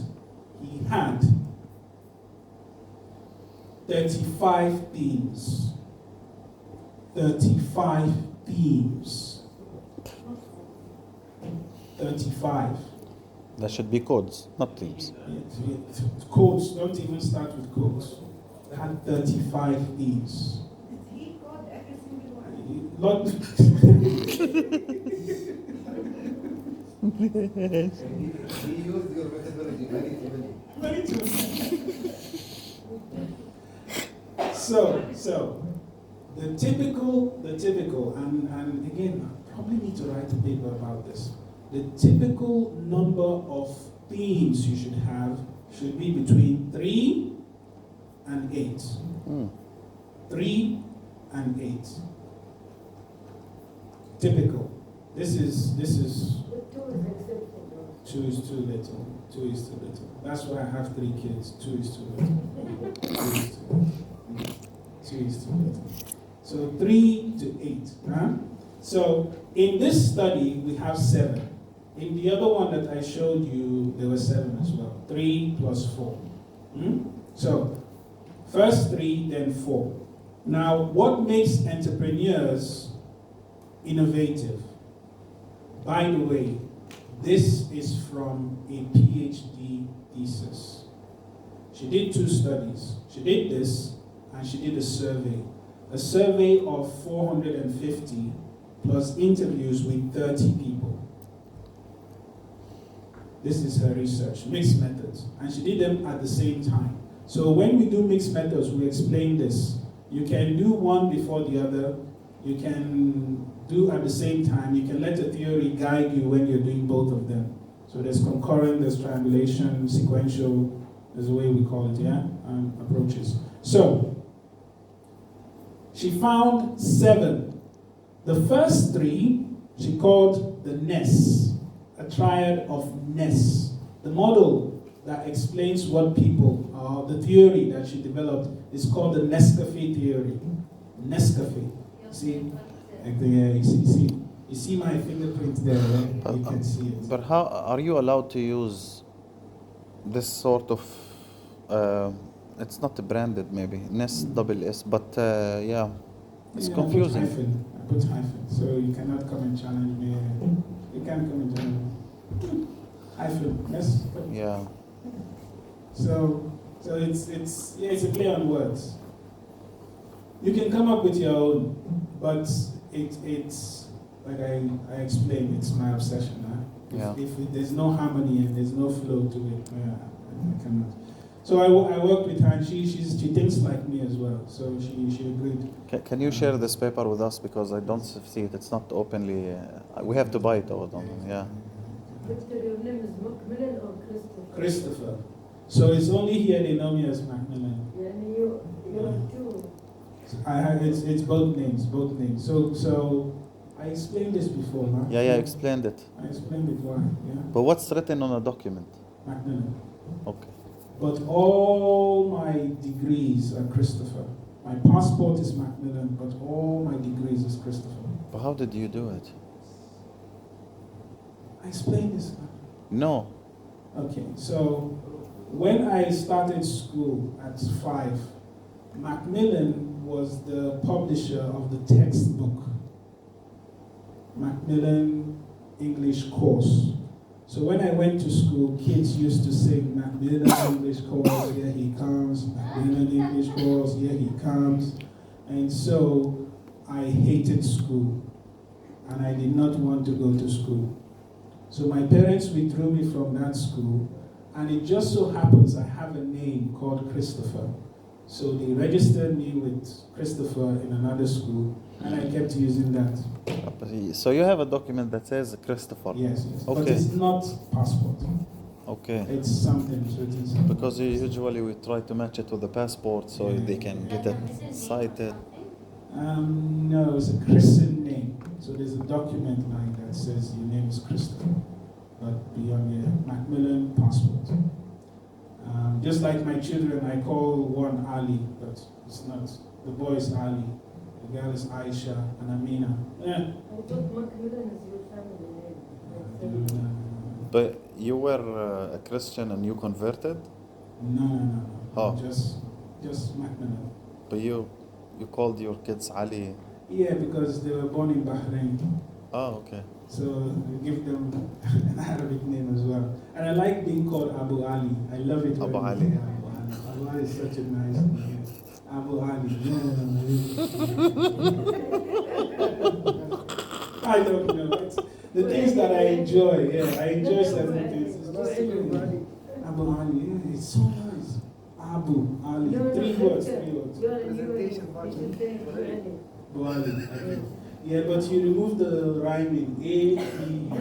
He had 35 themes. 35 themes. 35. That should be codes, not themes. Codes, don't even start with codes. They had 35 themes. did he code every single one? Lot. He used your methodology very heavily. Very true. So the typical, and again, I probably need to write a paper about this. The typical number of themes you should have should be between 3 and 8. 3 and 8. Typical. This is. But 2 is acceptable. 2 is too little. 2 is too little. That's why I have 3 kids. 2 is too little. 2 is too little. 2 is too little. So 3 to 8. Huh? So in this study, we have 7. In the other one that I showed you, there were 7 as well. 3 plus 4. So, first 3, then 4. Now, what makes entrepreneurs innovative? By the way, this is from a PhD thesis. She did 2 studies. She did this, and she did a survey. A survey of 450 plus interviews with 30 people. This is her research, mixed methods. And she did them at the same time. So when we do mixed methods, we explain this. You can do one before the other. You can do at the same time. You can let the theory guide you when you're doing both of them. So there's concurrent, there's triangulation, sequential, there's a way we call it, approaches. So, she found 7. The first 3, she called the NES, a triad of NES. The model that explains what people, the theory that she developed is called the Nescafe theory. Nescafe. See? You see my fingerprint there, right? You can see it. But how are you allowed to use this sort of? It's not branded, maybe NES double S, but yeah, it's confusing. I put hyphen, so you cannot come and challenge me. You can't come and challenge me. Hyphen, yes. Yeah. So it's a play on words. You can come up with your own, but it's like I explained, it's my obsession. Huh? If there's no harmony and there's no flow to it, I cannot. So I worked with her, and she thinks like me as well. So she agreed. Can you share this paper with us, because I don't see it. It's not openly. We have to buy it or don't. Yeah. Victor, your name is McMillan or Christopher? Christopher. So it's only here they know me as McMillan. Yeah, and you have 2. It's both names. So I explained this before, huh? Yeah, explained it. I explained it why, yeah. But what's written on a document? McMillan. Okay. But all my degrees are Christopher. My passport is McMillan, but all my degrees is Christopher. But how did you do it? I explained this. No. Okay, so when I started school at 5, McMillan was the publisher of the textbook, Macmillan English course. So when I went to school, kids used to sing Macmillan English course, here he comes, Macmillan English course, here he comes. And so I hated school, and I did not want to go to school. So my parents withdrew me from that school, and it just so happens I have a name called Christopher. So they registered me with Christopher in another school, and I kept using that. So you have a document that says Christopher? Yes. Okay. But it's not passport. Okay. It's something. So it is something. Because usually we try to match it with the passport so they can get it cited. No, it's a Christian name. So there's a document line that says your name is Christopher, but beyond your Macmillan passport. Just like my children, I call one Ali, but it's not. The boy is Ali, the girl is Aisha and Amina. Yeah. I thought McMillan is your family name. But you were a Christian and you converted? No. Oh. Just Macmillan. But you called your kids Ali? Yeah, because they were born in Bahrain. Oh, okay. So we give them an Arabic name as well. And I like being called Abu Ali. I love it. Abu Ali. Abu Ali is such a nice name. Abu Ali. I don't know. It's the things that I enjoy. Yeah, I enjoy certain things. It's just Abu Ali. Yeah, it's so nice. Abu Ali. Three words. Abu Ali. Yeah, but you remove the rhyming A-E-A-L-I,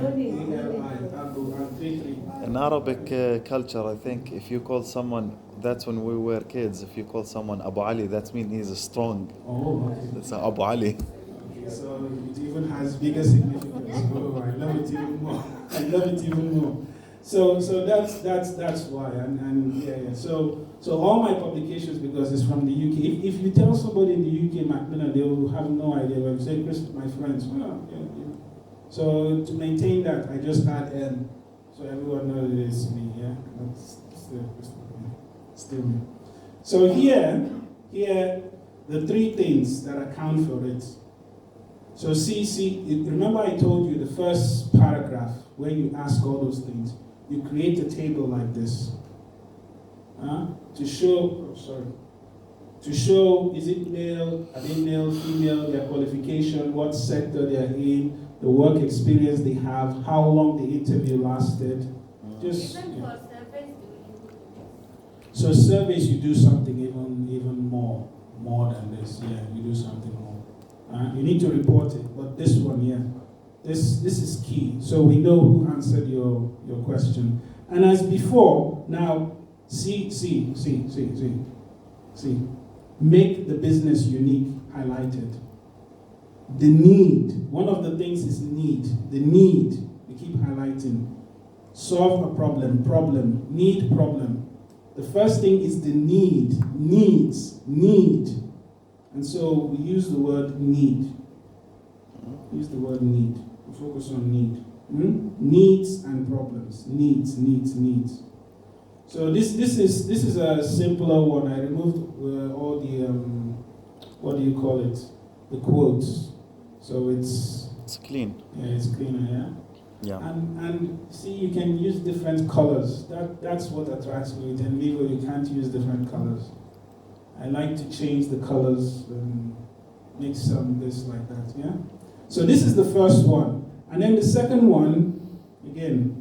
Abu, and 3-3. In Arabic culture, I think if you call someone, that's when we were kids, if you call someone Abu Ali, that means he's strong. Oh, okay. That's Abu Ali. Okay, so it even has bigger significance. Oh, I love it even more. I love it even more. So that's why, and yeah. So all my publications, because it's from the UK. If you tell somebody in the UK Macmillan, they will have no idea. When you say Chris, my friends, well, yeah. So to maintain that, I just add M. So everyone knows it is me, yeah? That's still me. So here, the three things that account for it. So remember I told you the first paragraph where you ask all those things, you create a table like this. To show, is it male, are they male, female, their qualification, what sector they are in, the work experience they have, how long the interview lasted. Just, Even yeah. for surveys, do you include this? So surveys, you do something even more than this. Yeah, you do something more. You need to report it, but this one, yeah, this is key. So we know who answered your question. And as before, now see. Make the business unique, highlighted. The need, one of the things is need. The need, we keep highlighting. Solve a problem, need, problem. The first thing is the need, need. And so we use the word need. Use the word need. We focus on need. Needs and problems. Needs. So this is a simpler one. I removed all the what do you call it? The quotes. So it's clean. Yeah, it's cleaner. Yeah. Yeah. And see, you can use different colors. That's what attracts me. With Envivo, you can't use different colors. I like to change the colors and make some this like that. Yeah. So this is the first one, and then the second one, again.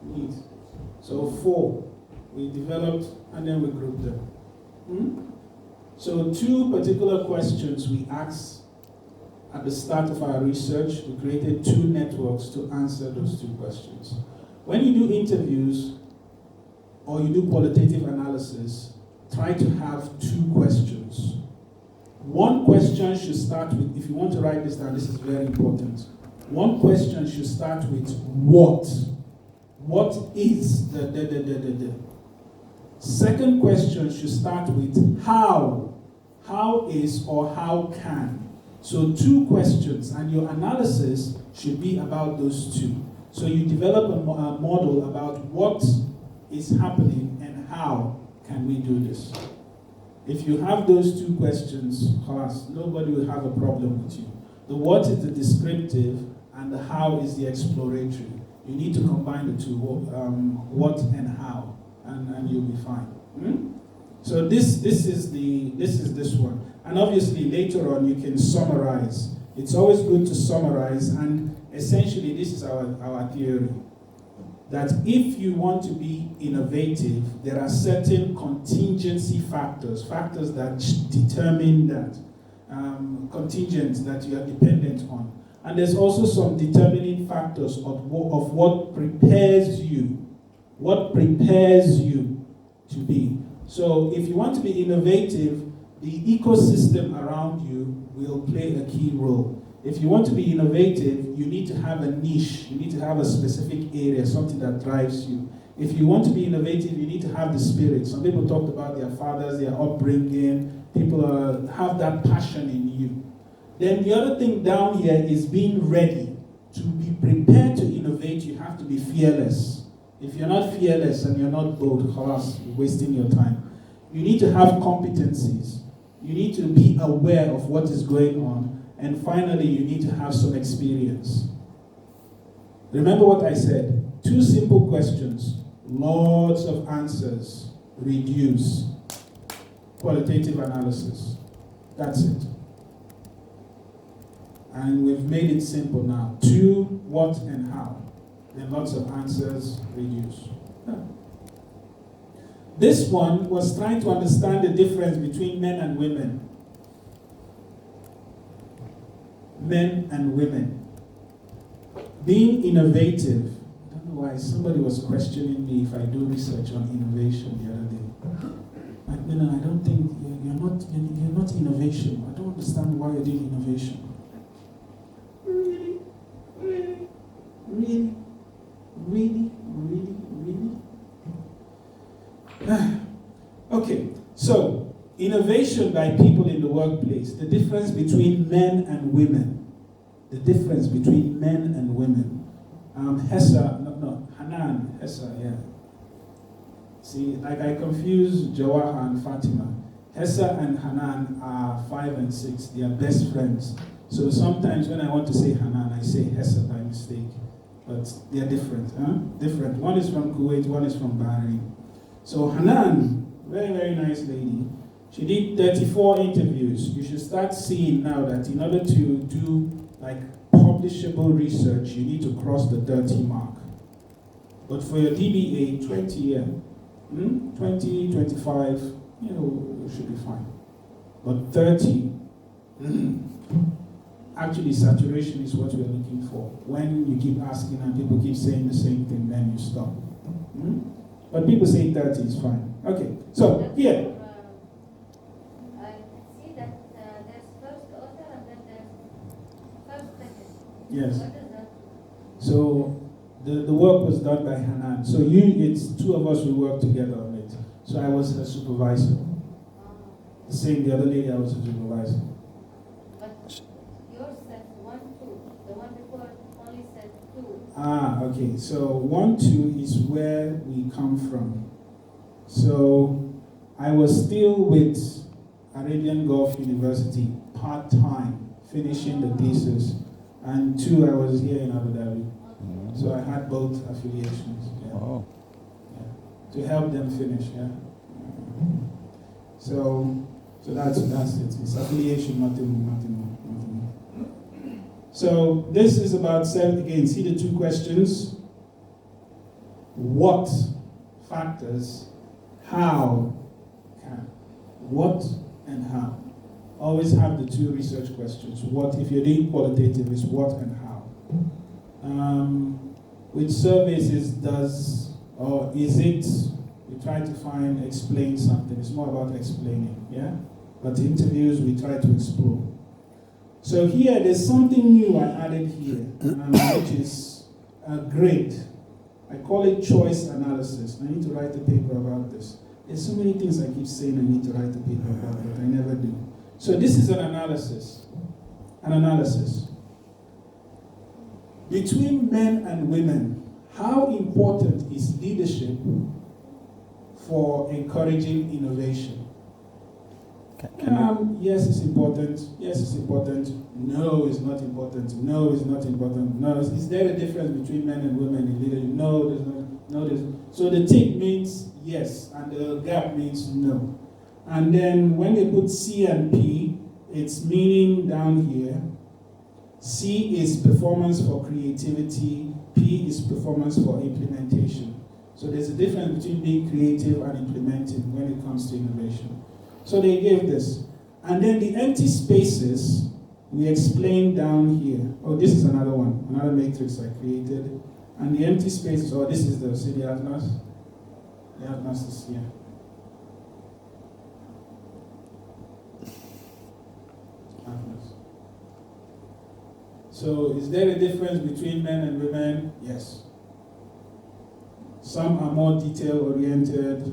Need. So 4 we developed and then we grouped them. So 2 particular questions we asked at the start of our research. We created 2 networks to answer those 2 questions. When you do interviews or you do qualitative analysis, try to have 2 questions. One question should start with, if you want to write this down, this is very important. One question should start with what. What is the. Second question should start with how. How is or how can. So 2 questions, and your analysis should be about those 2. So you develop a model about what is happening and how can we do this. If you have those 2 questions, class, nobody will have a problem with you. The what is the descriptive and the how is the exploratory. You need to combine the 2, what and how, and you'll be fine. So this is this one. And obviously later on you can summarize. It's always good to summarize, and essentially this is our theory. That if you want to be innovative, there are certain contingency factors that determine that, contingents that you are dependent on. And there's also some determining factors of what prepares you to be. So if you want to be innovative, the ecosystem around you will play a key role. If you want to be innovative, you need to have a niche. You need to have a specific area, something that drives you. If you want to be innovative, you need to have the spirit. Some people talked about their fathers, their upbringing. People have that passion in you. Then the other thing down here is being ready. To be prepared to innovate, you have to be fearless. If you're not fearless and you're not bold, khalas, you're wasting your time. You need to have competencies. You need to be aware of what is going on. And finally, you need to have some experience. Remember what I said. 2 simple questions, lots of answers, reduce. Qualitative analysis. That's it. And we've made it simple now. 2, what and how. Then lots of answers, reduce. Yeah. This one was trying to understand the difference between men and women. Men and women. Being innovative. I don't know why somebody was questioning me if I do research on innovation the other day. McMillan, I don't think you're not innovation. I don't understand why you're doing innovation. Really? Okay, so innovation by people in the workplace, the difference between men and women. the difference between men and women. Hanan, Hessa, yeah. See, like I confuse Jawaha and Fatima. Hessa and Hanan are 5 and 6. They are best friends. So sometimes when I want to say Hanan, I say Hessa by mistake. But they are different, Different. One is from Kuwait, one is from Bahrain. So Hanan, very, very nice lady. She did 34 interviews. You should start seeing now that in order to do like publishable research, you need to cross the 30 mark. But for your DBA, 20, yeah. 20, 25, you should be fine. But 30, actually saturation is what we're looking for. When you keep asking and people keep saying the same thing, then you stop. But people say 30 is fine. Okay, so here. I see that there's first author and then there's first second. Yes. What is that? So the work was done by Hanan. So it's two of us who worked together on it. So I was her supervisor. The same, the other lady, I was a supervisor. But yours says 1, 2. The one before only said 2. Okay. So 1, 2 is where we come from. So I was still with Arabian Gulf University part-time, finishing the thesis. And 2, I was here in Abu Dhabi. So I had both affiliations. Yeah. Oh. Yeah. To help them finish, yeah. So that's it. It's affiliation, nothing more. So this is about self again. See the 2 questions. What factors? How? What and how? Always have the 2 research questions. What, if you're doing qualitative, is what and how. With surveys is it, we try to explain something. It's more about explaining, yeah? But interviews, we try to explore. So here, there's something new I added here, which is a grade. I call it choice analysis. I need to write a paper about this. There's so many things I keep saying I need to write a paper about, but I never do. So this is an analysis. Between men and women, how important is leadership for encouraging innovation? Yes, it's important. Yes, it's important. No, it's not important. No, it's not important. No, is there a difference between men and women in leadership? No, there's not. No, there's. So the tick means yes, and the gap means no. And then when they put C and P, it's meaning down here. C is performance for creativity. P is performance for implementation. So there's a difference between being creative and implementing when it comes to innovation. So they gave this. And then the empty spaces, we explained down here. Oh, this is another one, another matrix I created. And the empty spaces, this is the atlas. The atlas is here. Atlas. So is there a difference between men and women? Yes. Some are more detail-oriented.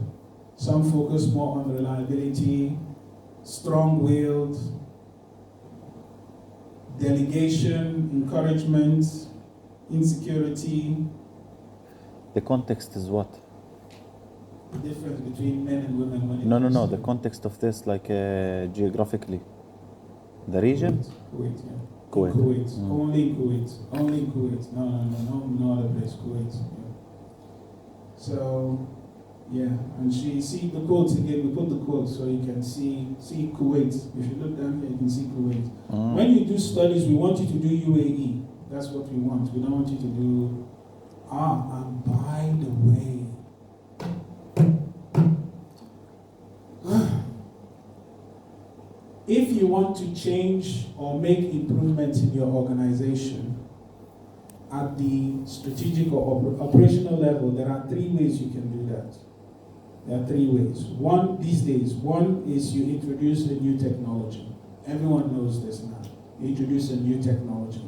Some focus more on reliability, strong-willed, delegation, encouragement, insecurity. The context is what? The difference between men and women when it No. comes to The context of this, like geographically, the region. Kuwait, yeah. Kuwait. Kuwait. Only in Kuwait. Only in Kuwait. No other place. Kuwait. Yeah. So, yeah, and see the quotes again. We put the quotes so you can see Kuwait. If you look down here, you can see Kuwait. When you do studies, we want you to do UAE. That's what we want. We don't want you to do. And by the way, if you want to change or make improvements in your organization at the strategic or operational level, there are 3 ways you can do that. There are 3 ways. One is you introduce a new technology. Everyone knows this now. You introduce a new technology.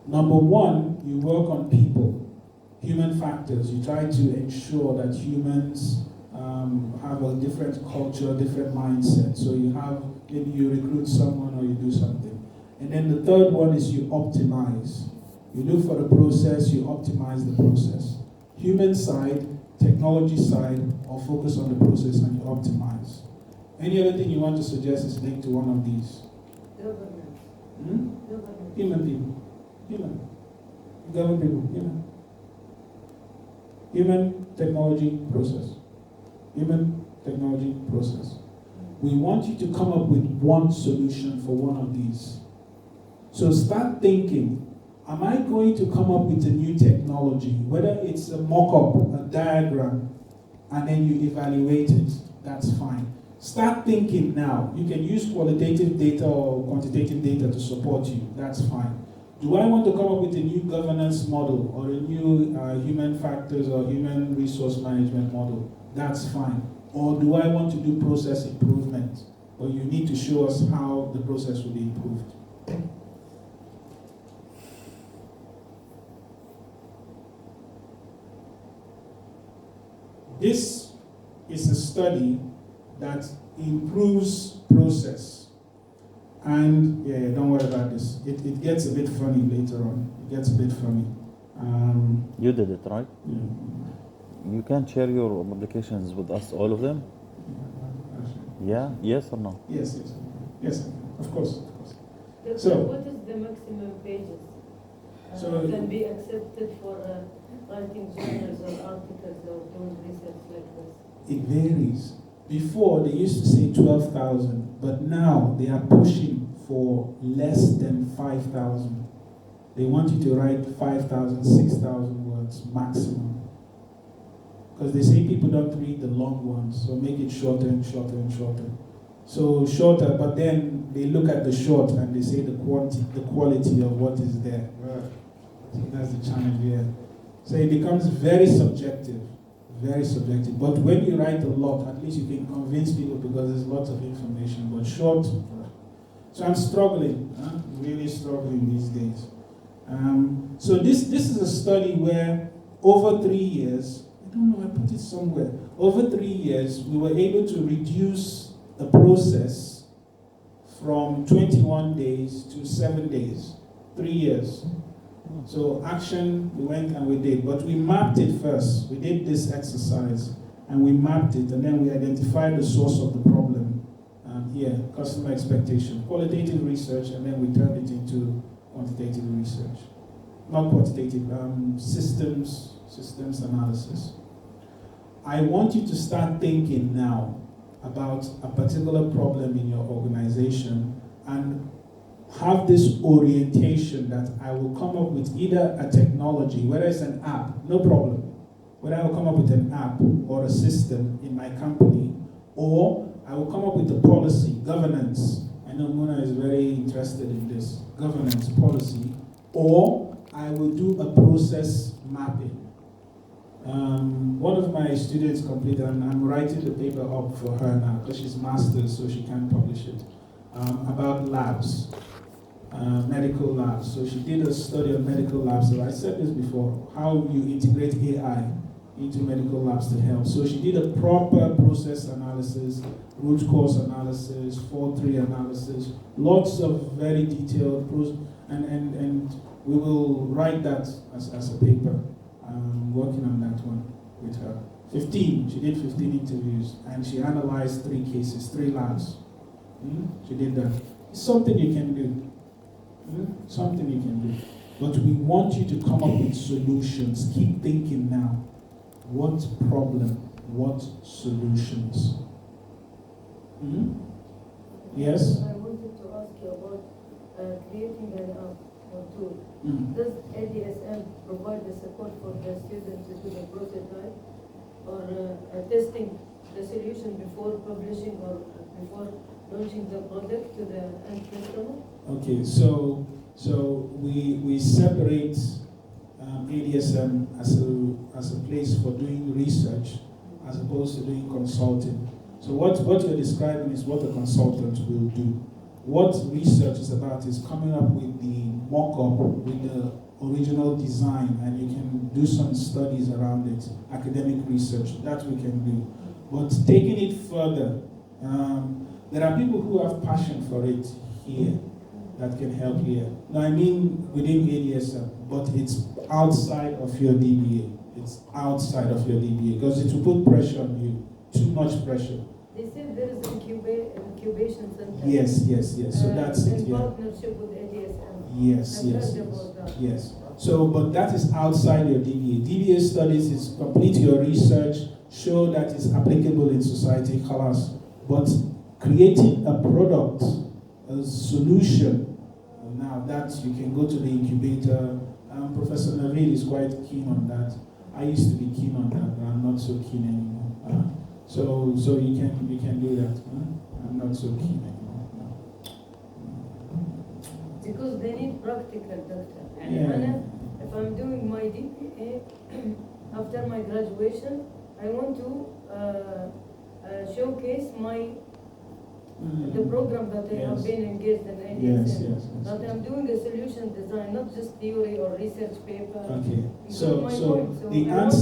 Number 1, you work on people, human factors. You try to ensure that humans have a different culture, different mindset. So maybe you recruit someone or you do something. And then the third one is you optimize. You look for the process, you optimize the process. Human side, technology side, or focus on the process and you optimize. Any other thing you want to suggest is linked to one of these? Government. Government. Human people. Human. Government people. Human. Human, technology, process. Human, technology, process. We want you to come up with one solution for one of these. So start thinking, am I going to come up with a new technology? Whether it's a mock-up, a diagram, and then you evaluate it, that's fine. Start thinking now. You can use qualitative data or quantitative data to support you, that's fine. Do I want to come up with a new governance model or a new human factors or human resource management model? That's fine. Or do I want to do process improvement? Or you need to show us how the process will be improved. This is a study that improves process. And yeah, don't worry about this. It gets a bit funny later on. It gets a bit funny. You did it, right? Yeah. You can share your publications with us, all of them? Yeah? Yes or no? Yes, yes. Yes, of course. Doctor, So- what is the maximum pages So- can be accepted for writing journals or articles or doing research like this? It varies. Before, they used to say 12,000, but now they are pushing for less than 5,000. They want you to write 5,000, 6,000 words maximum. Because they say people don't read the long ones, so make it shorter and shorter and shorter. So shorter, but then they look at the short and they say the quality of what is there. I think that's the challenge here. So it becomes very subjective. Very subjective. But when you write a lot, at least you can convince people because there's lots of information. But short, so I'm struggling, really struggling these days. So this is a study where over 3 years, I don't know, I put it somewhere. Over 3 years, we were able to reduce the process from 21 days to 7 days. 3 years. So action, we went and we did, but we mapped it first. We did this exercise and we mapped it, and then we identified the source of the problem. Here, customer expectation, qualitative research, and then we turned it into quantitative research. Not quantitative, systems analysis. I want you to start thinking now about a particular problem in your organization and have this orientation that I will come up with either a technology, whether it's an app, no problem. Whether I will come up with an app or a system in my company, or I will come up with a policy, governance. I know Mona is very interested in this, governance policy, or I will do a process mapping. One of my students completed, and I'm writing the paper up for her now because she's master's, so she can publish it, about labs. Medical labs. So she did a study on medical labs. So I said this before, how you integrate AI into medical labs to help. So she did a proper process analysis, root cause analysis, 4-3 analysis, lots of very detailed and we will write that as a paper. I'm working on that one with her. She did 15 interviews and she analyzed 3 cases, 3 labs. She did that. It's something you can do. Something you can do. But we want you to come up with solutions. Keep thinking now. What problem? What solutions? Yes? I wanted to ask you about creating an app or tool. Mm. Does ADSM provide the support for the student to do the prototype or testing the solution before publishing or before launching the product to the end customer? Okay, so we separate ADSM as a place for doing research as opposed to doing consulting. So what you're describing is what a consultant will do. What research is about is coming up with the mock-up, with the original design, and you can do some studies around it, academic research, that we can do. But taking it further, there are people who have passion for it here. that can help here. No, I mean within ADSM, but it's outside of your DBA. It's outside of your DBA because it will put pressure on you, too much pressure. They said there is incubation center. Yes. So that's it. In Yeah. partnership with ADSM. Yes. I've heard about that. Yes. So, but that is outside your DBA. DBA studies is complete your research, show that it's applicable in society, class. But creating a product, a solution, now that you can go to the incubator. Professor Navid is quite keen on that. I used to be keen on that, but I'm not so keen anymore. So you can do that. I'm not so keen anymore. Because they need practical, doctor. Yeah. And if I'm doing my DBA after my graduation, I want to showcase the program that I have Yes. been engaged in ADSM. Yes. That I'm doing a solution design, not just theory or research paper. Okay. You So got my point. So the I want-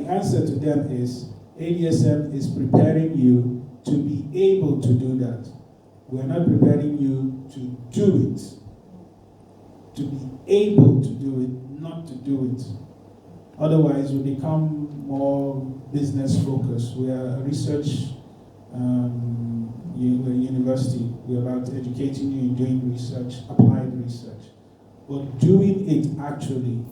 answer to them is ADSM is preparing you to be able to do that. We're not preparing you to do it. To be able to do it, not to do it. Otherwise, we become more business focused. We are a research university. We're about educating you in doing research, applied research. But doing it actually,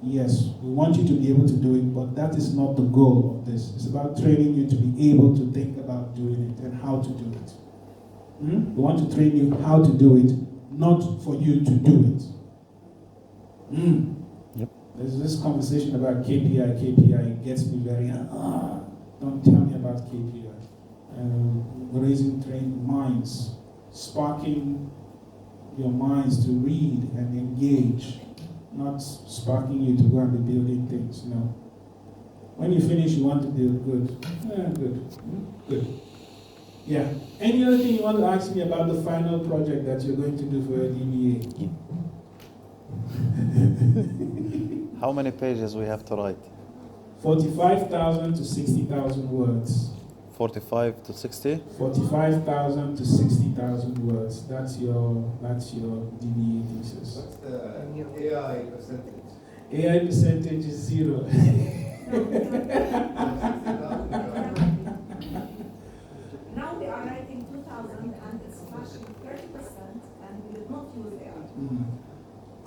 yes, we want you to be able to do it, but that is not the goal of this. It's about training you to be able to think about doing it and how to do it. We want to train you how to do it, not for you to do it. Yep. There's this conversation about KPI. KPI gets me very, don't tell me about KPI. Raising trained minds, sparking your minds to read and engage, not sparking you to go and be building things. No. When you finish, you want to build good. Good. Yeah. Any other thing you want to ask me about the final project that you're going to do for your DBA? How many pages we have to write? 45,000 to 60,000 words. 45 to 60? 45,000 to 60,000 words. That's your DBA thesis. What's the AI percentage? AI percentage is 0. Now we are writing 2,000 and it's flashing 30% and we did not use AI.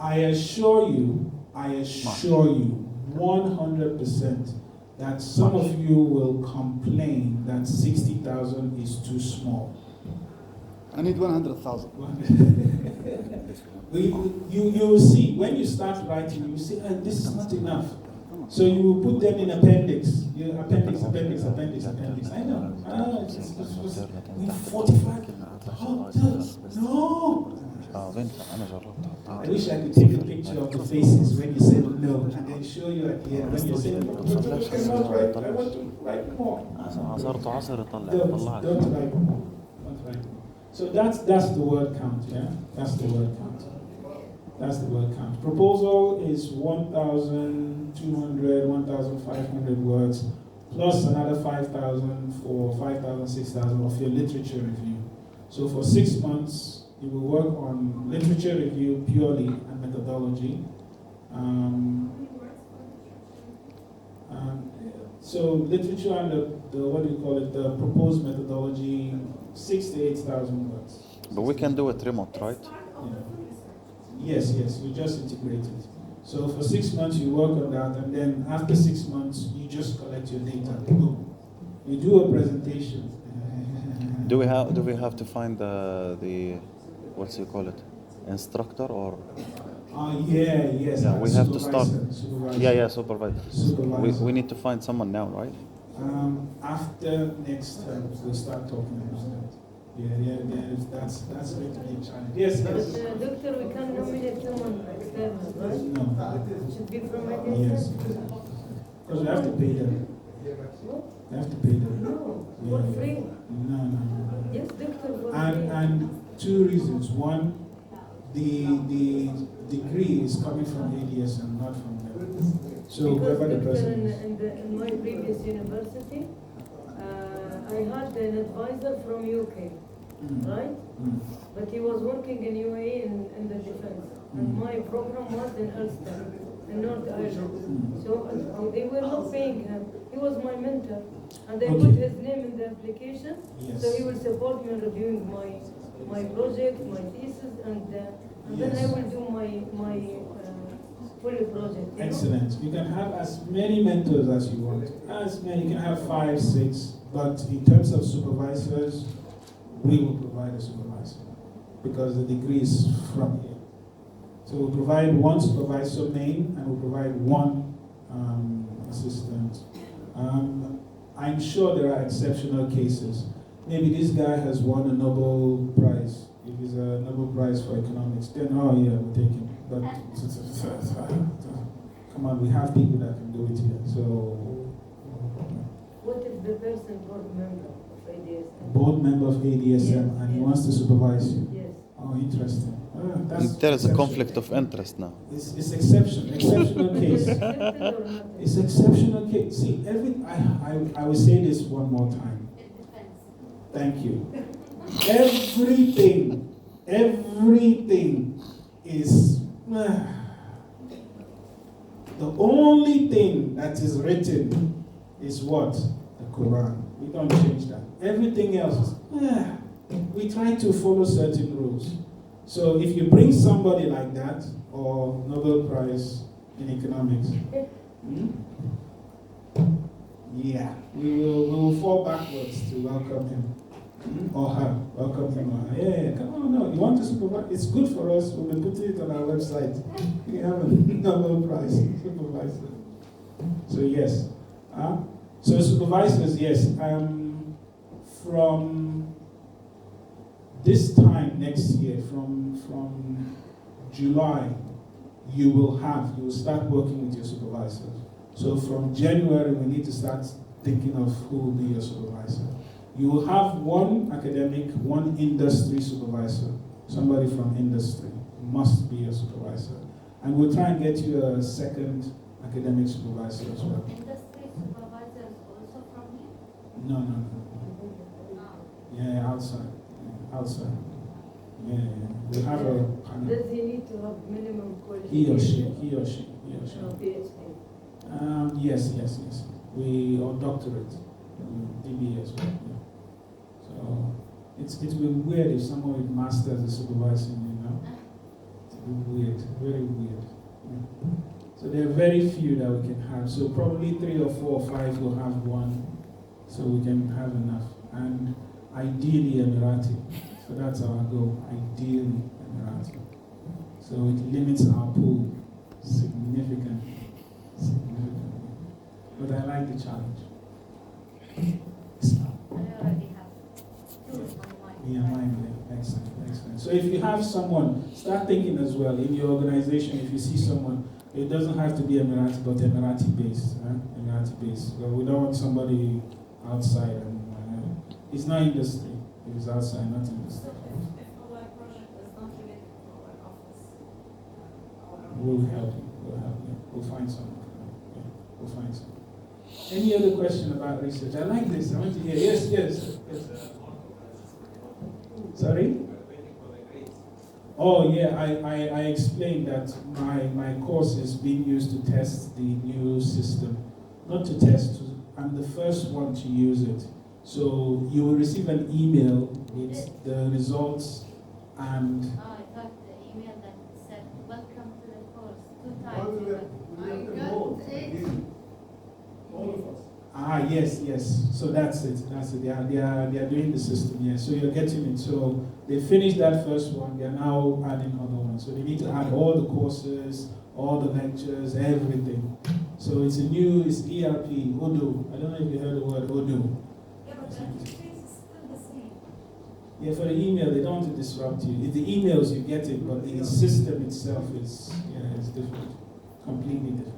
I assure you 100% that some of you will complain that 60,000 is too small. I need 100,000. You will see, when you start writing, you will see, this is not enough. So you will put them in appendix. Appendix. I know. We 45. No. I wish I could take a picture of the faces when you said no, and then show you at the end when you said, I want to write more. Don't write more. So that's the word count, yeah? That's the word count. Proposal is 1,200, 1,500 words, plus another 5,000 for 5,000, 6,000 of your literature review. So for 6 months, you will work on literature review purely and methodology. So literature and the proposed methodology, 6,000 to 8,000 words. But we can do it remote, right? Yes, we just integrate it. So for 6 months you work on that, and then after 6 months you just collect your data. Boom. You do a presentation. Do we have to find the what's you call it, instructor or? Yes. Yeah, we have to start. Supervisor. Supervisor. We need to find someone now, right? After next term, we'll start talking about that. That's going to be a challenge. Yes. But doctor, we can nominate someone external, right? No. Should be from ADSM? Yes. Because we have to pay them. What? We have to pay them. No, for free. No. Yes, doctor, for free. And two reasons. One, the degree is coming from ADSM, not from them. So Because whoever the doctor, person is. in my previous university, I had an advisor from UK. right? But he was working in UAE in the defense. And my program was in Ulster, in North Ireland. So they were not paying him. He was my mentor. And they put his name in the application. Yes. So he will support me in reviewing my project, my thesis, and then I will do my fully project. You know? Excellent. You can have as many mentors as you want. As many, you can have 5, 6. But in terms of supervisors, we will provide a supervisor because the degree is from here. So we'll provide one supervisor name and we'll provide one assistant. I'm sure there are exceptional cases. Maybe this guy has won a Nobel Prize. If it's a Nobel Prize for economics, then oh yeah, we'll take him. But come on, we have people that can do it here. So What if the person board member of ADSM? board member of ADSM and he wants to supervise you. Yes. Oh, interesting. That's There is a exceptional. conflict of interest now. It's exceptional case. Accepted or not? It's exceptional case. See, I will say this one more time. It depends. Thank you. Everything is the only thing that is written is what? The Quran. We don't change that. Everything else, we try to follow certain rules. So if you bring somebody like that, or Nobel Prize in economics, yeah, we will fall backwards to welcome him. Or her, welcome him or her. Yeah, come on, no, you want to supervise? It's good for us. We will put it on our website. We have a Nobel Prize supervisor. So yes, so supervisors, yes. From this time next year, from July, you will start working with your supervisors. So from January, we need to start thinking of who will be your supervisor. You will have one academic, one industry supervisor. Somebody from industry must be your supervisor. And we'll try and get you a second academic supervisor as well. Industry supervisors also from here? No. Yeah, outside. Outside. Yeah. We have a panel. Does he need to have minimum He or qualification? she. PhD. Yes. Or doctorate. DBA as well. Yeah. So it's been weird if someone with masters is supervising you now. It's been weird, very weird. Yeah. So there are very few that we can have. So probably 3 or 4 or 5 will have one, so we can have enough. And ideally Emirati. So that's our goal. Ideally Emirati. So it limits our pool significantly. But I like the challenge. I already have two in my mind. Yeah, mine. Excellent. So if you have someone, start thinking as well in your organization. If you see someone, it doesn't have to be Emirati, but Emirati based. Emirati based. Well, we don't want somebody outside. It's not industry. If it's outside, not industry. If our project is not related to our office, We'll help you. We'll find someone. Yeah, we'll find someone. Any other question about research? I like this. I want to hear. Yes. Sorry? Oh yeah, I explained that my course is being used to test the new system. Not to test, I'm the first one to use it. So you will receive an email with the results and... Oh, I got the email that said, welcome to the course, 2 times. All of us. Yes. So that's it. They are doing the system, yes. So you're getting it. So they finished that first one, they are now adding other ones. So they need to add all the courses, all the lectures, everything. So it's ERP, Odoo. I don't know if you heard the word Odoo. yeah, but the interface is still the same. Yeah, for the email, they don't want to disrupt you. If the emails, you get it, but the system itself is, it's different. Completely different.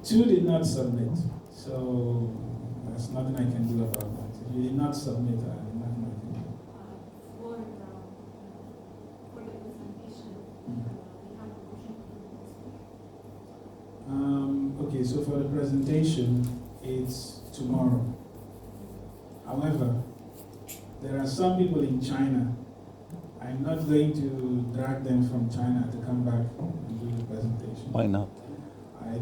Two did not submit, so there's nothing I can do about that. If you did not submit, there's nothing I can do. For the presentation, There are some people in China. I'm not going to drag them from China to come back and do the presentation. Why not?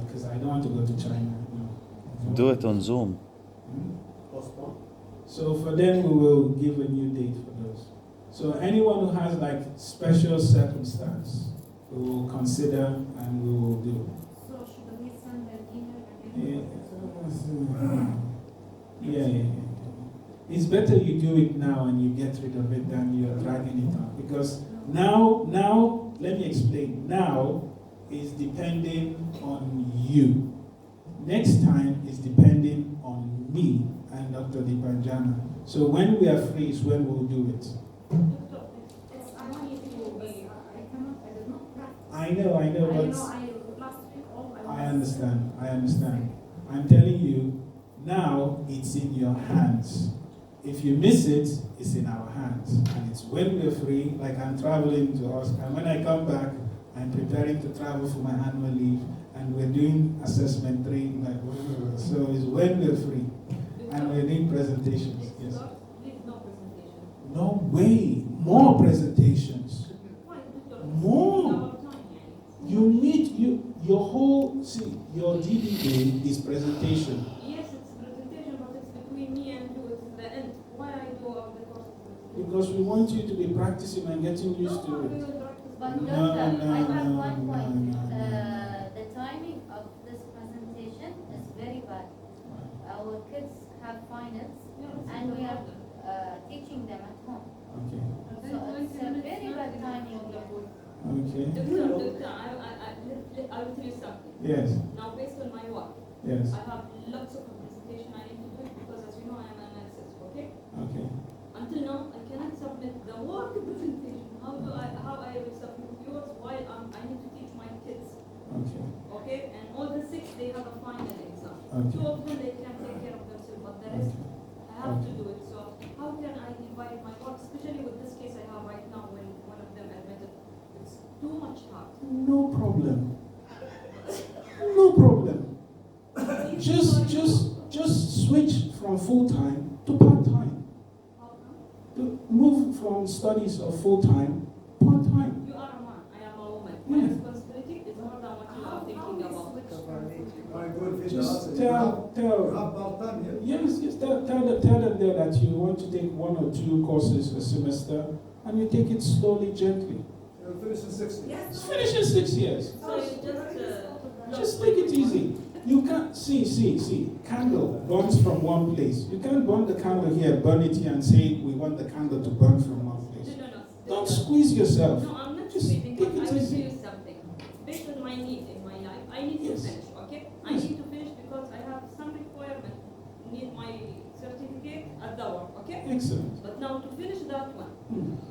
Because I don't want to go to China. No. Do it on Zoom. Hmm? Postpone. So for them, we will give a new date for those. So anyone who has like special circumstance, we will consider and we will do. So should we send an email Yeah. again? Yeah. It's better you do it now and you get rid of it than you're dragging it on. Because now, let me explain. Now is depending on you. Next time is depending on me and Dr. Dipanjana. So when we are free is when we'll do it. It's I need to be, I cannot, I did not practice. I know, I but last week all my I understand. I'm telling you, now it's in your hands. If you miss it, it's in our hands. And it's when we're free, like I'm traveling to Oscar. And when I come back, I'm preparing to travel for my annual leave. And we're doing assessment training. So it's when we're free. And we're doing presentations. Yes. Please, no presentation. No way. More presentations. Why? More. Our time, yani. You need, your whole, see, your DBA is presentation. Yes, it's presentation, but it's between me and you. It's the end. Why I do all the courses? Because we want you to be practicing and getting used to No, we it. will practice. But No, doctor, no, I have no, one no, point. no, no. The timing of this presentation is very bad. Our kids have finals and we are teaching them at home. Okay. So it's a very bad timing. Okay. Doctor, I will tell you something. Yes. Now, based on my work, Yes. I have lots of presentation I need to do because, as you know, I am an analyst. Okay. Okay. Until now, I cannot submit the work presentation. How I will submit yours while I need to teach my kids. Okay. Okay. And all the 6 they have a final exam. Okay. 2 of them they can take care of themselves, but the rest I have to do it. So how can I divide my work, especially with this case I have right now when one of them admitted it's too much hard. No problem. No problem. Just switch from full time to part time. How come? To move from studies of full time part time. You are a man, I am a woman. My Yeah. responsibility is more than what you are thinking about. Just tell. You have part-time here? Yes, tell them there that you want to take 1 or 2 courses a semester, and you take it slowly, gently. You'll finish in 6 years. Just finish in 6 years. So you Just take it easy. You can't see. Candle burns from one place. You can't burn the candle here, burn it here, and say we want the candle to burn from one place. No. Don't squeeze yourself. No, I'm not Just squeezing, take but I it will tell easy. you something. Based on my need in my life, I need to Yes. finish, okay? I Yes. need to finish because I have some requirement. Need my certificate at the work, okay? Excellent. But now to finish that one,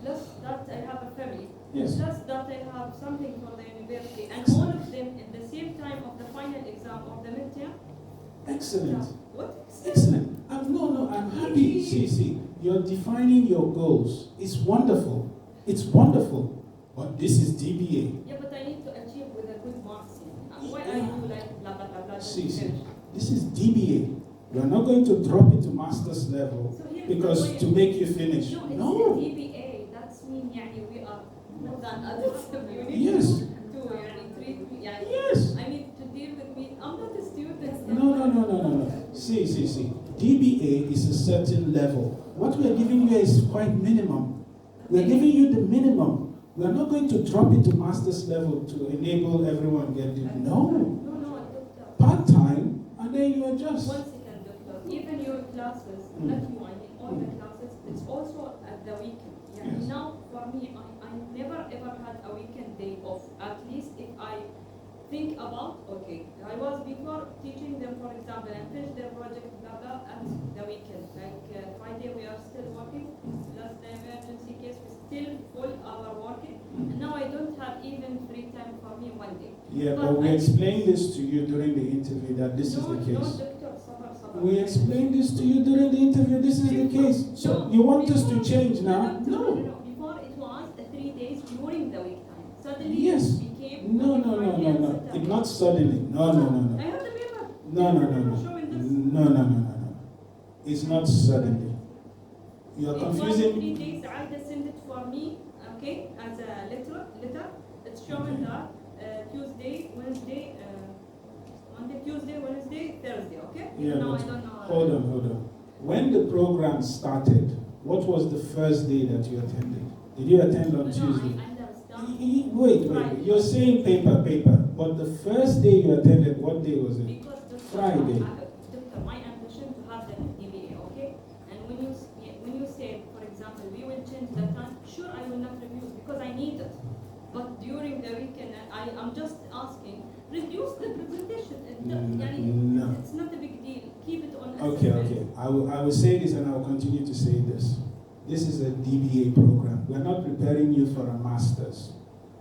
plus that I have a family, Yes. plus that I have something for the university, and all of them in the same time of the final exam or the midterm. Excellent. What? Excellent. I'm happy. See, you're defining your goals. It's wonderful. But this is DBA. Yeah, but I need to achieve with a good marks. Why are you like blah blah blah blah? just See. finish? This is DBA. We are not going to drop it to master's level So here's because the to point. make you finish. No, it's No. the DBA. That's mean يعني we are more than others. You need Yes. to يعني treat me يعني Yes. I need to deal with me. I'm not a student. No. See. DBA is a certain level. What we are giving you is quite minimum. We are giving you the minimum. We are not going to drop it to master's level to enable everyone get it. No. No, doctor. Part time, and then you adjust. 1 second, doctor. Even your classes, not you, I mean all the classes, it's also at the weekend. Yeah. Yes. Now, for me, I never ever had a weekend day off. At least if I think about, okay, I was before teaching them, for example, and finish their project, blah, blah, at the weekend. Like Friday, we are still working. Plus the emergency case, we still full hour working. And now I don't have even free time for me one day. Yeah, but we explained this to you during the interview that this is the No, case. doctor, suffer. We explained this to you during the interview. This is the case. So you want us to change now? No. Before it was 3 days during the week time. Suddenly Yes. it became No. Friday and Saturday. It's not suddenly. No. I have the paper. No. Showing this. No. It's not suddenly. You are It was confusing. 3 days. Aida sent it for me, okay, as a letter. It's showing that Tuesday, Wednesday, Monday, Tuesday, Wednesday, Thursday, okay? Yeah, No, I but don't know. hold on. When the program started, what was the first day that you attended? Did you attend on Tuesday? I understand. Wait. You're saying paper. But the first day you attended, what day was it? Because the Friday. Doctor, my ambition to have the DBA, okay? And when you say, for example, we will change the time, sure, I will not refuse because I need it. But during the weekend, I'm just asking, reduce the presentation. No. It's not a big deal. Keep it on. Okay. I will say this and I will continue to say this. This is a DBA program. We're not preparing you for a master's.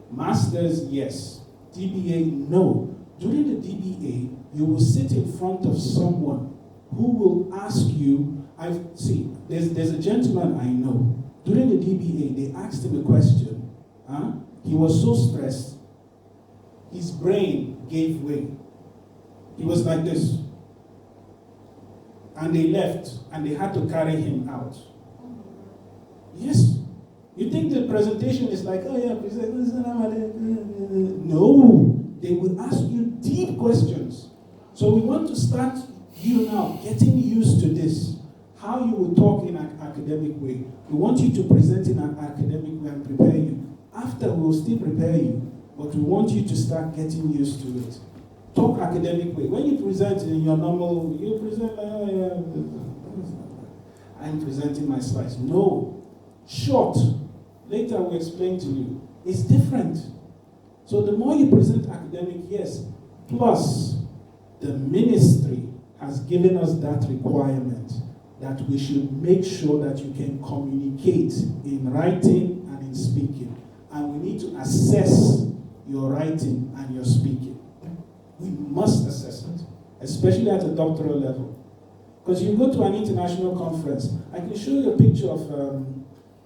Master's, yes. DBA, no. During the DBA, you will sit in front of someone who will ask you. There's a gentleman I know. During the DBA, they asked him a question. He was so stressed, his brain gave way. He was like this. And they left, and they had to carry him out. Yes. You think the presentation is like, oh yeah, no. They will ask you deep questions. So we want to start you now getting used to this. How you will talk in an academic way. We want you to present in an academic way and prepare you. After, we will still prepare you, but we want you to start getting used to it. Talk academic way. When you present in your normal, you present like, oh yeah, I'm presenting my slides. No. Short. Later I will explain to you. It's different. So the more you present academic, yes. Plus, the ministry has given us that requirement that we should make sure that you can communicate in writing and in speaking. And we need to assess your writing and your speaking. We must assess it, especially at a doctoral level. Because you go to an international conference, I can show you a picture of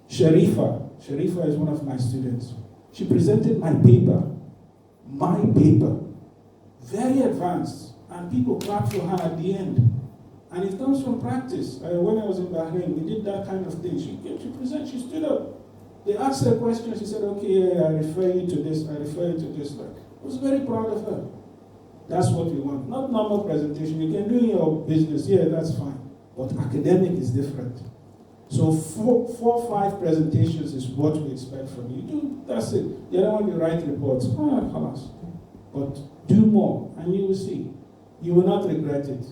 Sharifa. Sharifa is one of my students. She presented my paper. Very advanced. And people clapped for her at the end. And it comes from practice. When I was in Bahrain, we did that kind of thing. She came to present, she stood up. They asked her a question, she said, okay, I refer you to this, I refer you to this. I was very proud of her. That's what we want. Not normal presentation. You can do your business, yeah, that's fine. But academic is different. So 4 or 5 presentations is what we expect from you. That's it. The other one, you write reports. Halas. But do more, and you will see. You will not regret it.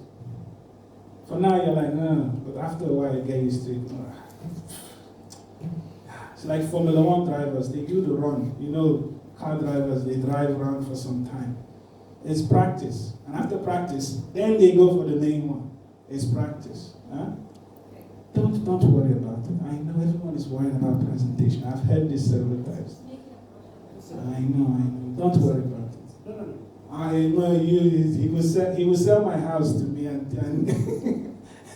For now, you're like, but after a while, you get used to it. It's like Formula 1 drivers, they do the run. You know, car drivers, they drive around for some time. It's practice. And after practice, then they go for the main one. It's practice. Don't worry about it. I know everyone is worried about presentation. I've heard this several times. I know. Don't worry about it. I know he will sell my house to me and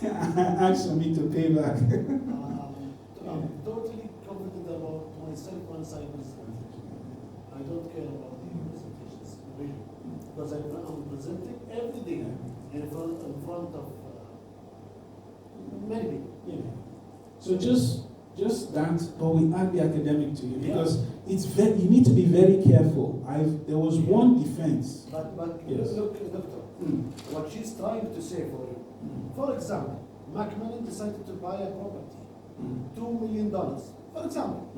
ask for me to pay back. I'm totally confident about myself once I present. I don't care about the presentations, really, because I'm presenting every day in front of many people. Yeah. So just that, but we add the academic to you because you need to be very careful. There was one defense. But yes. Look, doctor, what she's trying to say for you. For example, McMillan decided to buy a property, $2 million. For example,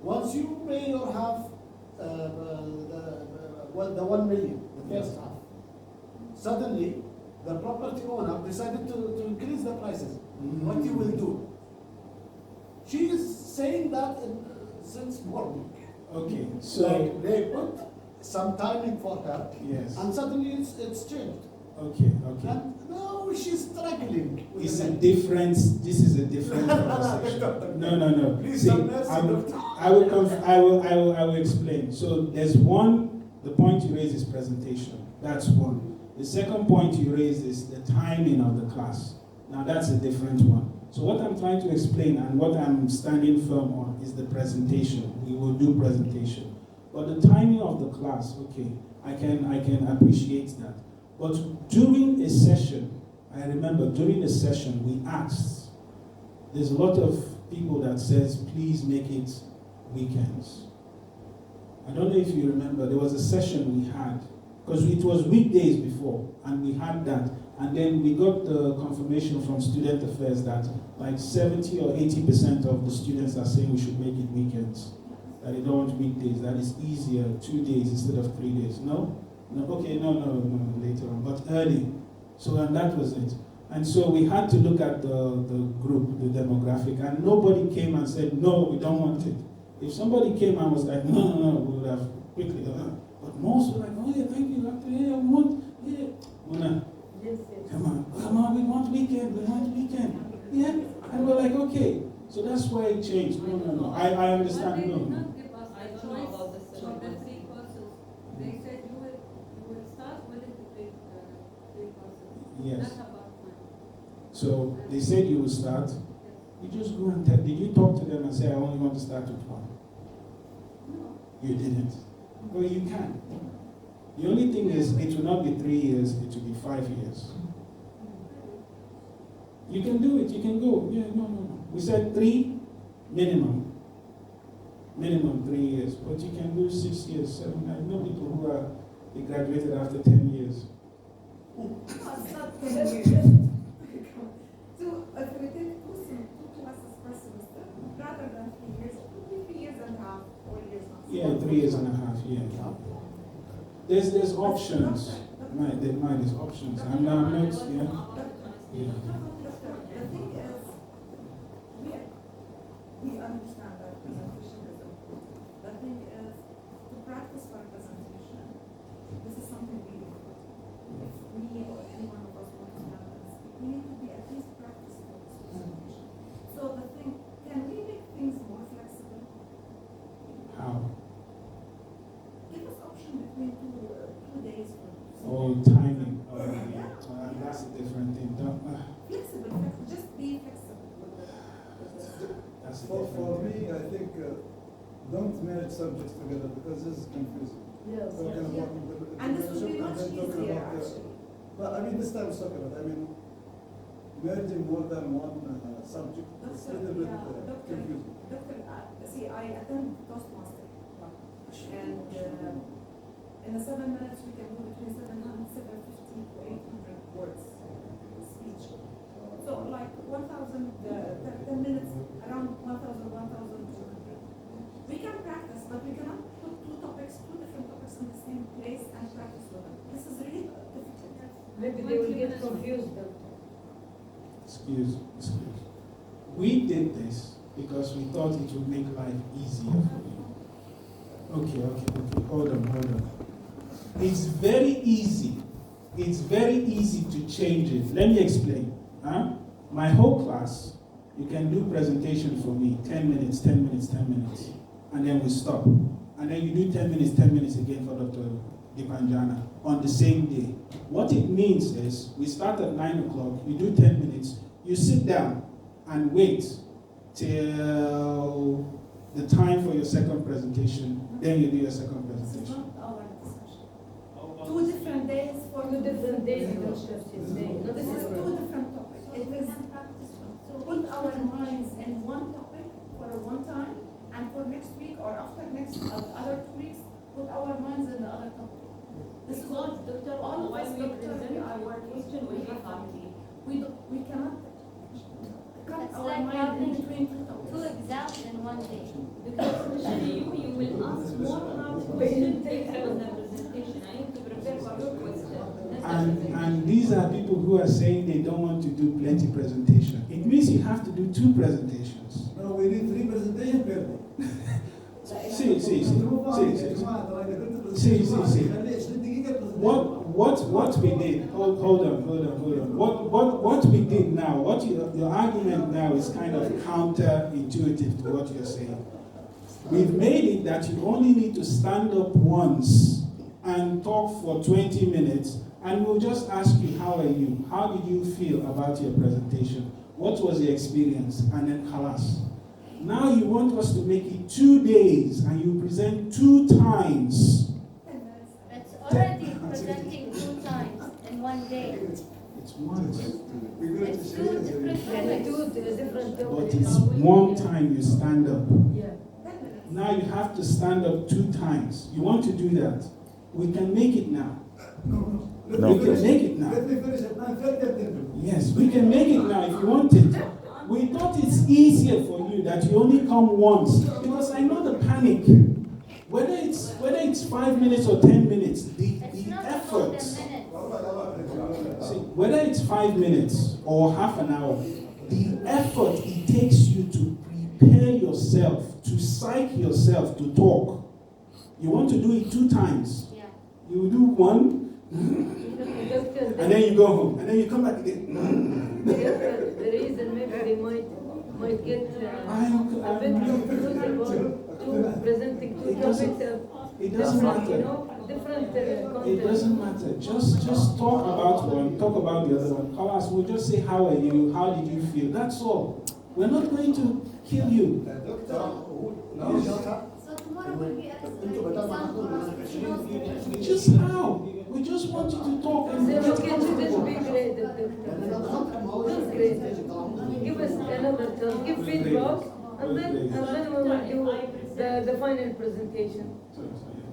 once you pay your half, the 1 million, the first half, suddenly the property owner decided to increase the prices. What you will do? She is saying that since morning. Okay, so like they put some timing for her, yes, and suddenly it's changed. Okay. And now she's struggling. This is a different conversation. No. Please, See, some mercy, doctor. I will explain. So there's one. The point you raise is presentation. That's one. The second point you raise is the timing of the class. Now that's a different one. So what I'm trying to explain and what I'm standing firm on is the presentation. We will do presentation. But the timing of the class, okay, I can appreciate that. But during a session, I remember during a session we asked, There's a lot of people that says, please make it weekends. I don't know if you remember, there was a session we had, because it was weekdays before, and we had that. And then we got the confirmation from Student Affairs that like 70 or 80% of the students are saying we should make it weekends. That they don't want weekdays, that is easier, 2 days instead of 3 days. No? No, okay, no, later on, but early. So, and that was it. And so we had to look at the group, the demographic, and nobody came and said, no, we don't want it. If somebody came and was like, no, we would have quickly done. But most were like, oh yeah, thank you, Dr. Yeah, we want, yeah. Mona, Yes. come on, we want weekend. Yeah, and we're like, okay. So that's why it changed. No. I understand, But they did no. not give us I a don't know choice about this for the anymore. 3 courses. They said you will start with the 3 courses. Yes. Not about time. So they said you will start. Yes. You just go and tell. Did you talk to them and say, I only want to start with 1? No. You didn't. Well, you can. The only thing is, it will not be 3 years, it will be 5 years. You can do it, you can go. Yeah, no. We said 3 minimum. Minimum 3 years. But you can do 6 years, 7. I know people who are, they graduated after 10 years. No, it's not 10 years. So, if we take 2 classes per semester, rather than 3 years, it would be 3 years and a half, 4 years maximum. Yeah, 3 years and a half, yeah. There's options. There's options. I'm not, yeah. Yeah. The thing is, we understand that presentation is important. The thing is, to practice for a presentation, this is something really important. If me or any one of us want to have this, we need to be at least practice for this presentation. So the thing, can we make things more flexible? How? Give us option between 2 days for Oh, timing. Oh, Yeah. that's a different thing. flexible, just be flexible with the. That's a For different me, I think, don't merge subjects together because this is confusing. Yes. Talking Yeah. about the And this would be and much then talking easier, about the- actually. But I mean, this time it's talking about, merging more than one subject, it's a little bit confusing. Doctor, see, I attend Toastmaster club, and in the 7 minutes we can do between 750 to 800 words speech. So like 10 minutes, around 1,200. We can practice, but we cannot put two different topics in the same place and practice with them. This is really difficult. Maybe they will get confused. Excuse. We did this because we thought it would make life easier for you. Okay. Hold on. It's very easy. It's very easy to change it. Let me explain. My whole class, you can do presentation for me, 10 minutes, and then we stop. And then you do 10 minutes again for Dr. Dipanjana on the same day. What it means is, we start at 9 o'clock, you do 10 minutes, you sit down and wait till the time for your second presentation, then you do your second This is presentation. not our discussion. 2 different days for 2 different days. This is 2 different topics. It is put our minds in one topic for one time, and for next week or after next other 2 weeks, put our minds in the other topic. This is all, Doctor, all of while us we doctors, present, we are our working. question will be hardly. We cannot cut It's our like mind in having between 2 topics. 2 exams in one day. Because especially you will ask more hard questions based on the presentation. I need to prepare for your question. And these are people who are saying they don't want to do plenty presentation. It means you have to do 2 presentations. No, we need 3 presentations per day. What we did, hold on. What we did now, your argument now is kind of counterintuitive to what you're saying. We've made it that you only need to stand up once and talk for 20 minutes, and we'll just ask you, how are you? How did you feel about your presentation? What was your experience? And then halas. Now you want us to make it 2 days, and you present 2 times. It's already presenting 2 times in one day. It's It's months. We're going to It's share two it. different Two topics. different But topics. it's one time you stand up. Yeah. Now you have to stand up 2 times. You want to do that? We can make it now. Let No. me We can finish. make it now. Let me finish at 9:30 and then do. Yes, we can make it now if you want it. We thought it's easier for you that you only come once because I know the panic. Whether it's 5 minutes or 10 minutes, the It's not effort. about the minutes. See, whether it's 5 minutes or half an hour, the effort it takes you to prepare yourself, to psych yourself to talk. You want to do it 2 times. Yeah. You do one, Doctor, and then you go home, and then you come back again. the reason maybe they might get a bit confused about presenting two It doesn't- topics of it doesn't different, matter. different It content. doesn't matter. Just talk about one, talk about the other one. Kalas, we'll just say, how are you? How did you feel? That's all. We're not going to kill you. So tomorrow will be an example of professionals. Just how? We just want you to talk and Say, get okay, this comfortable. be great, doctor. That's great. Give us another turn, give feedback, and then we will do the final presentation.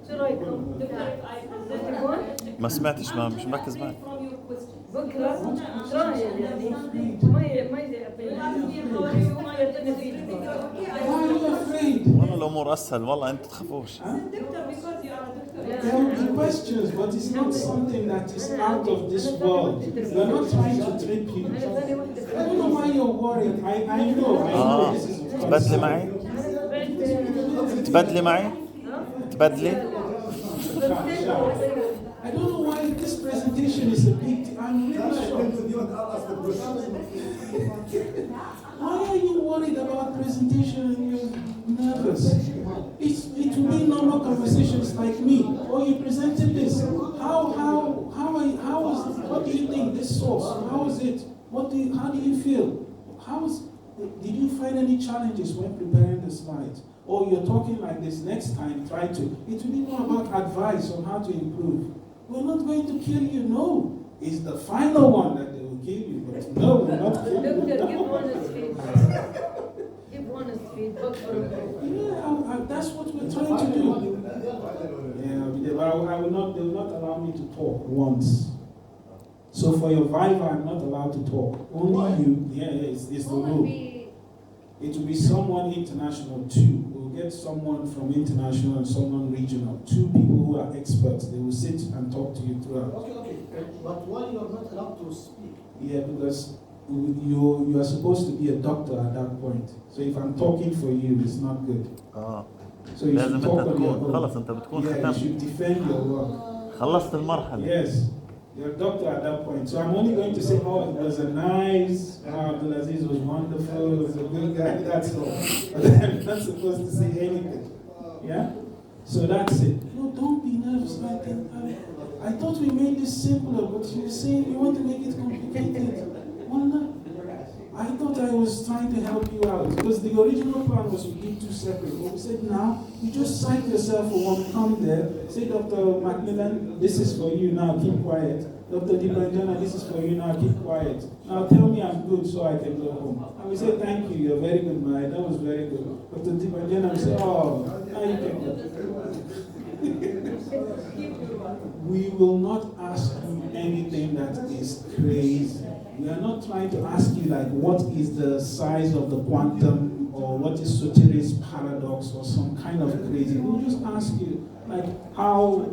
Should I come? Doctor, if I present What you want? ما سمعتش ما مش مركز معك. from your questions. بكرة تراي يعني ما يعطيني feedback. Why are you afraid? والله الامور اسهل والله انتم تخافوش. Doctor, because you are a doctor. There will be questions, but it's not something that is out of this world. We're not trying to trip you. أنا ثاني واحدة I don't know why you're worried. I know this is a تبدلي معي؟ تبدلي معي؟ تبدلي؟ I don't know why this presentation is a big deal. I'm really shocked. With you and I'll ask the questions. Why are you worried about presentation and you're nervous? It will be normal conversations like me. Oh, you presented this. What do you think this source? How is it? How do you feel? Did you find any challenges when preparing the slides? Or you're talking like this next time, try to. It will be more about advice on how to improve. We're not going to kill you, no. It's the final one that they will kill you. But no, we're not killing you. Doctor, give No. honest feedback. Give honest feedback for improvement. Yeah, that's what we're trying to do. Yeah, I will not, they will not allow me to talk once. So for your Viva, I'm not allowed to talk. Only you. Yeah, it's the Who will rule. be It will be someone international too. We'll get someone from international and someone regional. 2 people who are experts. They will sit and talk to you throughout. Okay. But why you are not allowed to speak? Yeah, because you are supposed to be a doctor at that point. So if I'm talking for you, it's not good. So you لازم should talk انت on your تكون own. خلص انت بتكون Yeah, you ختمت should defend your work. خلصت المرحلة. Yes, you're a doctor at that point. So I'm only going to say, oh, it was a nice, Abdulaziz was wonderful, he was a good guy, that's all. But I'm not supposed to say anything. Yeah? So that's it. No, don't be nervous like that. I thought we made this simpler, but you're saying you want to make it complicated. Wallah, I thought I was trying to help you out because the original plan was to do 2 separate. But we said now, you just psych yourself for one, come there, say, Dr. McMillan, this is for you now, keep quiet. Dr. DBA, this is for you now, keep quiet. Now tell me I'm good so I can go home. And we say, thank you, you're very good, man. That was very good. Dr. DBA, we say, oh, now you can go. We will not ask you anything that is crazy. We are not trying to ask you like what is the size of the quantum or what is Soteres paradox or some kind of crazy. We'll just ask you like how